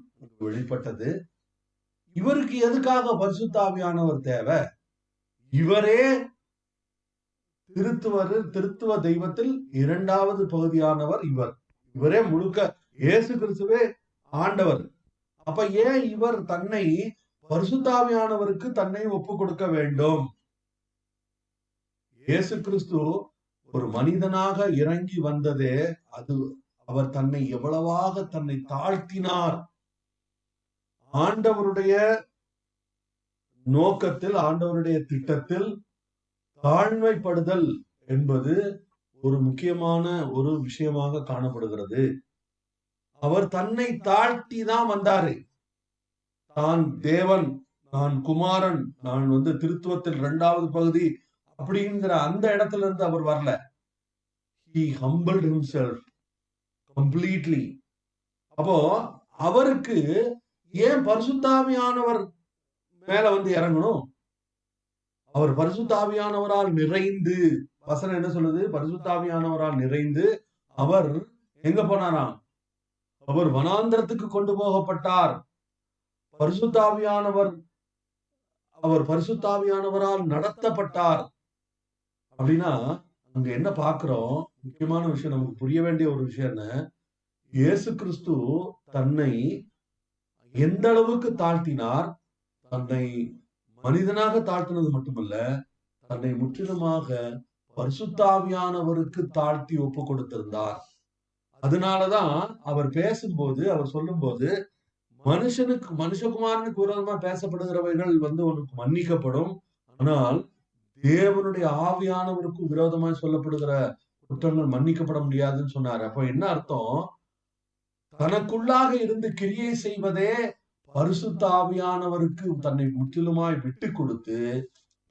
வெளிப்பட்டது. இவருக்கு எதுக்காக பரிசுத்த ஆவியானவர் தேவை? இவரே திருத்துவ தெய்வத்தில் 2வது பகுதியானவர் இவரே முழுக்க இயேசு கிறிஸ்துவே ஆண்டவர். அப்ப ஏன் இவர் தன்னை பரிசுத்த ஆவியானவருக்கு தன்னை ஒப்பு கொடுக்க வேண்டும்? இயேசு கிறிஸ்து ஒரு மனிதனாக இறங்கி வந்ததே அது அவர் தன்னை எவ்வளவாக தன்னை தாழ்த்தினார். ஆண்டவருடைய நோக்கத்தில், ஆண்டவருடைய திட்டத்தில் தாழ்மைப்படுதல் என்பது ஒரு முக்கியமான ஒரு விஷயமாக காணப்படுகிறது. அவர் தன்னை தாழ்த்தி தான் வந்தாரு. தான் தேவன், நான் குமாரன், நான் திருத்துவத்தில் 2வது பகுதி அப்படிங்கிற அந்த இடத்துல இருந்து அவர் வரல. He humbled himself completely. அப்போ அவருக்கு ஏன் பரிசுத்தாவியானவர் மேல இறங்கணும்? அவர் பரிசுத்தாவியானவரால் நிறைந்து, வசனம் என்ன சொல்லுது? பரிசுத்தாவியானவரால் நிறைந்து அவர் எங்க போனாராம்? அவர் வனாந்தரத்துக்கு கொண்டு போகப்பட்டார். அவர் பரிசுத்தாவியானவரால் நடத்தப்பட்டார். அப்படின்னா அங்க என்ன பார்க்கிறோம்? முக்கியமான விஷயம், நமக்கு புரிய வேண்டிய ஒரு விஷயம் என்ன? இயேசு கிறிஸ்து தன்னை எந்த அளவுக்கு தாழ்த்தினார்? தன்னை மனிதனாக தாழ்த்தினது மட்டுமல்ல, தன்னை முற்றிலுமாக பரிசுத்தாவியானவருக்கு தாழ்த்தி ஒப்பு கொடுத்திருந்தார். அதனாலதான் அவர் பேசும்போது, அவர் சொல்லும் போது, மனுஷகுமாரனுக்கு விரோதமா பேசப்படுகிறவைகள் உனக்கு மன்னிக்கப்படும், ஆனால் தேவனுடைய ஆவியானவருக்கு விரோதமாய் சொல்லப்படுகிற குற்றங்கள் மன்னிக்கப்பட முடியாதுன்னு சொன்னார். அப்ப என்ன அர்த்தம்? தனக்குள்ளாக இருந்து கிரியை செய்வதே பரிசுத்த ஆவியானவருக்கு தன்னை முற்றிலுமாய் விட்டு கொடுத்து,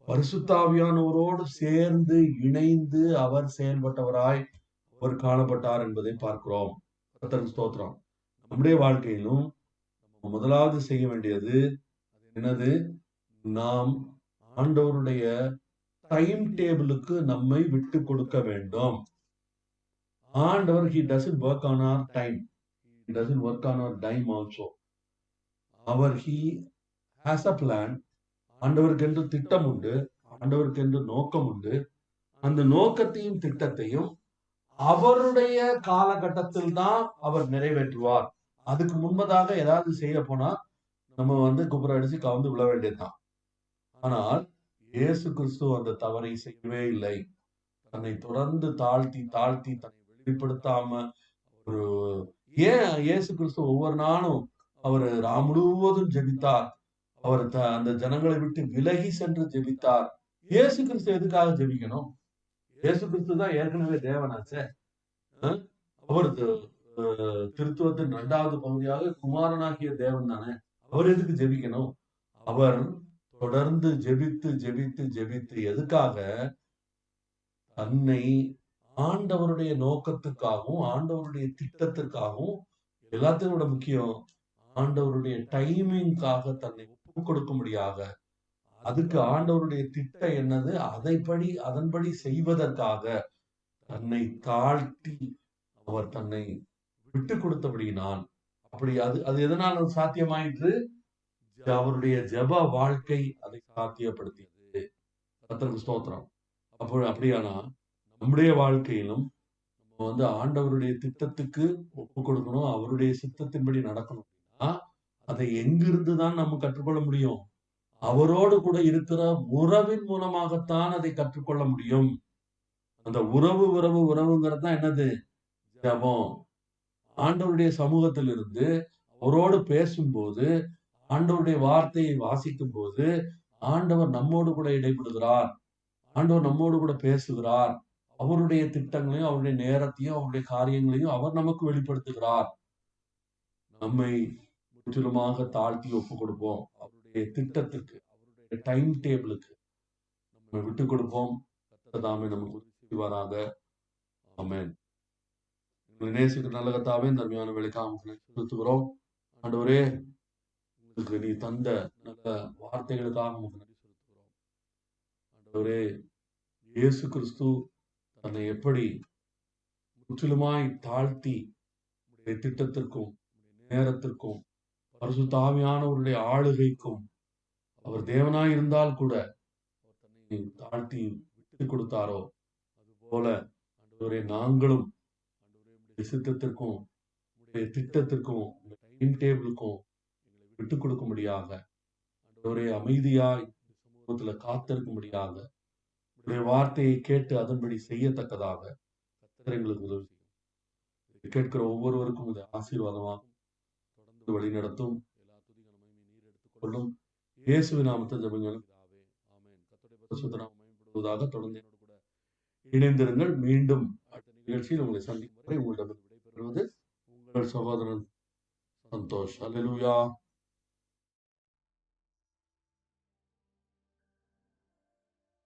பரிசுத்த ஆவியானவரோடு சேர்ந்து இணைந்து அவர் செயல்பட்டவராய் அவர் காணப்பட்டார் என்பதை பார்க்கிறோம். கர்த்தருக்கு ஸ்தோத்திரம். நம்முடைய வாழ்க்கையிலும் முதலாவது செய்ய வேண்டியது என்னது? நாம் ஆண்டவருடைய டைம் டேபிளுக்கு நம்மை விட்டு கொடுக்க வேண்டும். ஆண்டவர் he doesn't work on our time. He doesn't work on our dime also. he has a plan. ஆண்டவருக்கு என்று திட்டம் உண்டு, ஆண்டவருக்கு என்று நோக்கம் உண்டு. அந்த நோக்கத்தையும் திட்டத்தையும் அவருடைய காலகட்டத்தில் தான் அவர் நிறைவேற்றுவார். அதுக்கு முன்பதாக ஏதாவது செய்ய போனா நம்ம குப்புற அடிச்சு கவுந்து விழ வேண்டியதுதான். ஆனால் இயேசு கிறிஸ்து அந்த தவறை செய்யவே இல்லை. தன்னை தொடர்ந்து தாழ்த்தி தாழ்த்தி தன்னை வெளிப்படுத்தாம ஏன் இயேசு கிறிஸ்து ஒவ்வொரு நாளும் அவர் முழுவதும் ஜெபித்தார்? அவர் அந்த ஜனங்களை விட்டு விலகி சென்று ஜெபித்தார். இயேசு கிறிஸ்து எதுக்காக ஜெபிக்கணும்? இயேசு கிறிஸ்து தான் ஏற்கனவே தேவனாச்சே. அவர் திருத்துவத்தின் 2வது பகுதியாக குமாரனாகிய தேவன் தானே. அவர் எதுக்கு ஜெபிக்கணும்? அவர் தொடர்ந்து ஜெபித்து ஜெபித்து ஜெபித்து எதுக்காக? தன்னை ஆண்டவருடைய நோக்கத்துக்காகவும் ஆண்டவருடைய திட்டத்திற்காகவும், எல்லாத்தையும் விட முக்கியம், ஆண்டவருடைய டைமிங்காக தன்னை ஒப்பு கொடுக்கும்படியாக, அதுக்கு ஆண்டவருடைய திட்டம் என்னது? அதன்படி செய்வதற்காக தன்னை தாழ்த்தி அவர் தன்னை விட்டு கொடுத்தபடியினால், அப்படி அது எதனால் சாத்தியமாயிற்று? அவருடைய ஜெப வாழ்க்கை அதை சாத்தியப்படுத்தியது. கர்த்தருக்கு ஸ்தோத்திரம். அப்படியானா நம்முடைய வாழ்க்கையிலும் நம்ம ஆண்டவருடைய திட்டத்துக்கு ஒப்பு கொடுக்கணும், அவருடைய சித்தத்தின்படி நடக்கணும். அதை எங்கிருந்துதான் நம்ம கற்றுக்கொள்ள முடியும்? அவரோடு கூட இருக்கிற உறவின் மூலமாகத்தான் அதை கற்றுக்கொள்ள முடியும். அந்த உறவுங்கிறது தான் என்னது? ஜெபம். ஆண்டவருடைய சமூகத்தில் இருந்து அவரோடு பேசும்போது, ஆண்டவருடைய வார்த்தையை வாசிக்கும் போது, ஆண்டவர் நம்மோடு கூட இடைபடுகிறார், ஆண்டவர் நம்மோடு கூட பேசுகிறார். அவருடைய திட்டங்களையும் அவருடைய நேரத்தையும் அவருடைய காரியங்களையும் அவர் நமக்கு வெளிப்படுத்துகிறார். நம்மை முற்றிலுமாக தாழ்த்தி ஒப்பு கொடுப்போம். அவருடைய திட்டத்துக்கு, அவருடைய டைம் டேபிளுக்கு நம்ம விட்டு கொடுப்போம். கர்த்தர் நமக்கு செய்வாராக. ஆமென். நேசிக்கிற நல்ல கர்த்தாவே, இந்த அருமையான வேலைக்காக செலுத்துகிறோம். ஆண்டவரே, உங்களுக்கு நீ தந்த நல்ல வார்த்தைகளுக்காக நமக்கு நன்றி செலுத்துகிறோம். ஆண்டவரே, இயேசு கிறிஸ்து தன்னை எப்படி முற்றிலுமாய் தாழ்த்தி உடைய திட்டத்திற்கும் நேரத்திற்கும் பரிசுத்த ஆவியானவருடைய ஆளுகைக்கும், அவர் தேவனாய் இருந்தால் கூட அவர் தன்னை தாழ்த்தி விட்டு கொடுத்தாரோ, அதுபோல ஆண்டவரே நாங்களும் ஆண்டவரே சித்தத்திற்கும் உடைய திட்டத்திற்கும் டைம் டேபிளுக்கும் எங்களை விட்டு கொடுக்கும்படியாக, ஆண்டவரே அமைதியாய் சமூகத்துல காத்திருக்கும்படியாக, உடைய வார்த்தையை கேட்டு அதன்படி செய்யத்தக்கதாக கர்த்தர் எங்களுக்கு உதவி செய்யும். கேட்கிற ஒவ்வொருவருக்கும் இது ஆசீர்வாதமாக தொடர்ந்து வழி நடத்தும். கொள்ளும் இயேசுவின் நாமத்தில் ஜெபங்கள் பரிசுத்தமாக தொடர்ந்து இணைந்திருங்கள். மீண்டும் அடுத்த நிகழ்ச்சியில் உங்களை சந்திக்கும் வரை உங்களிடம் விடைபெறுவது உங்கள் சகோதரன் சந்தோஷ். அல்லேலூயா.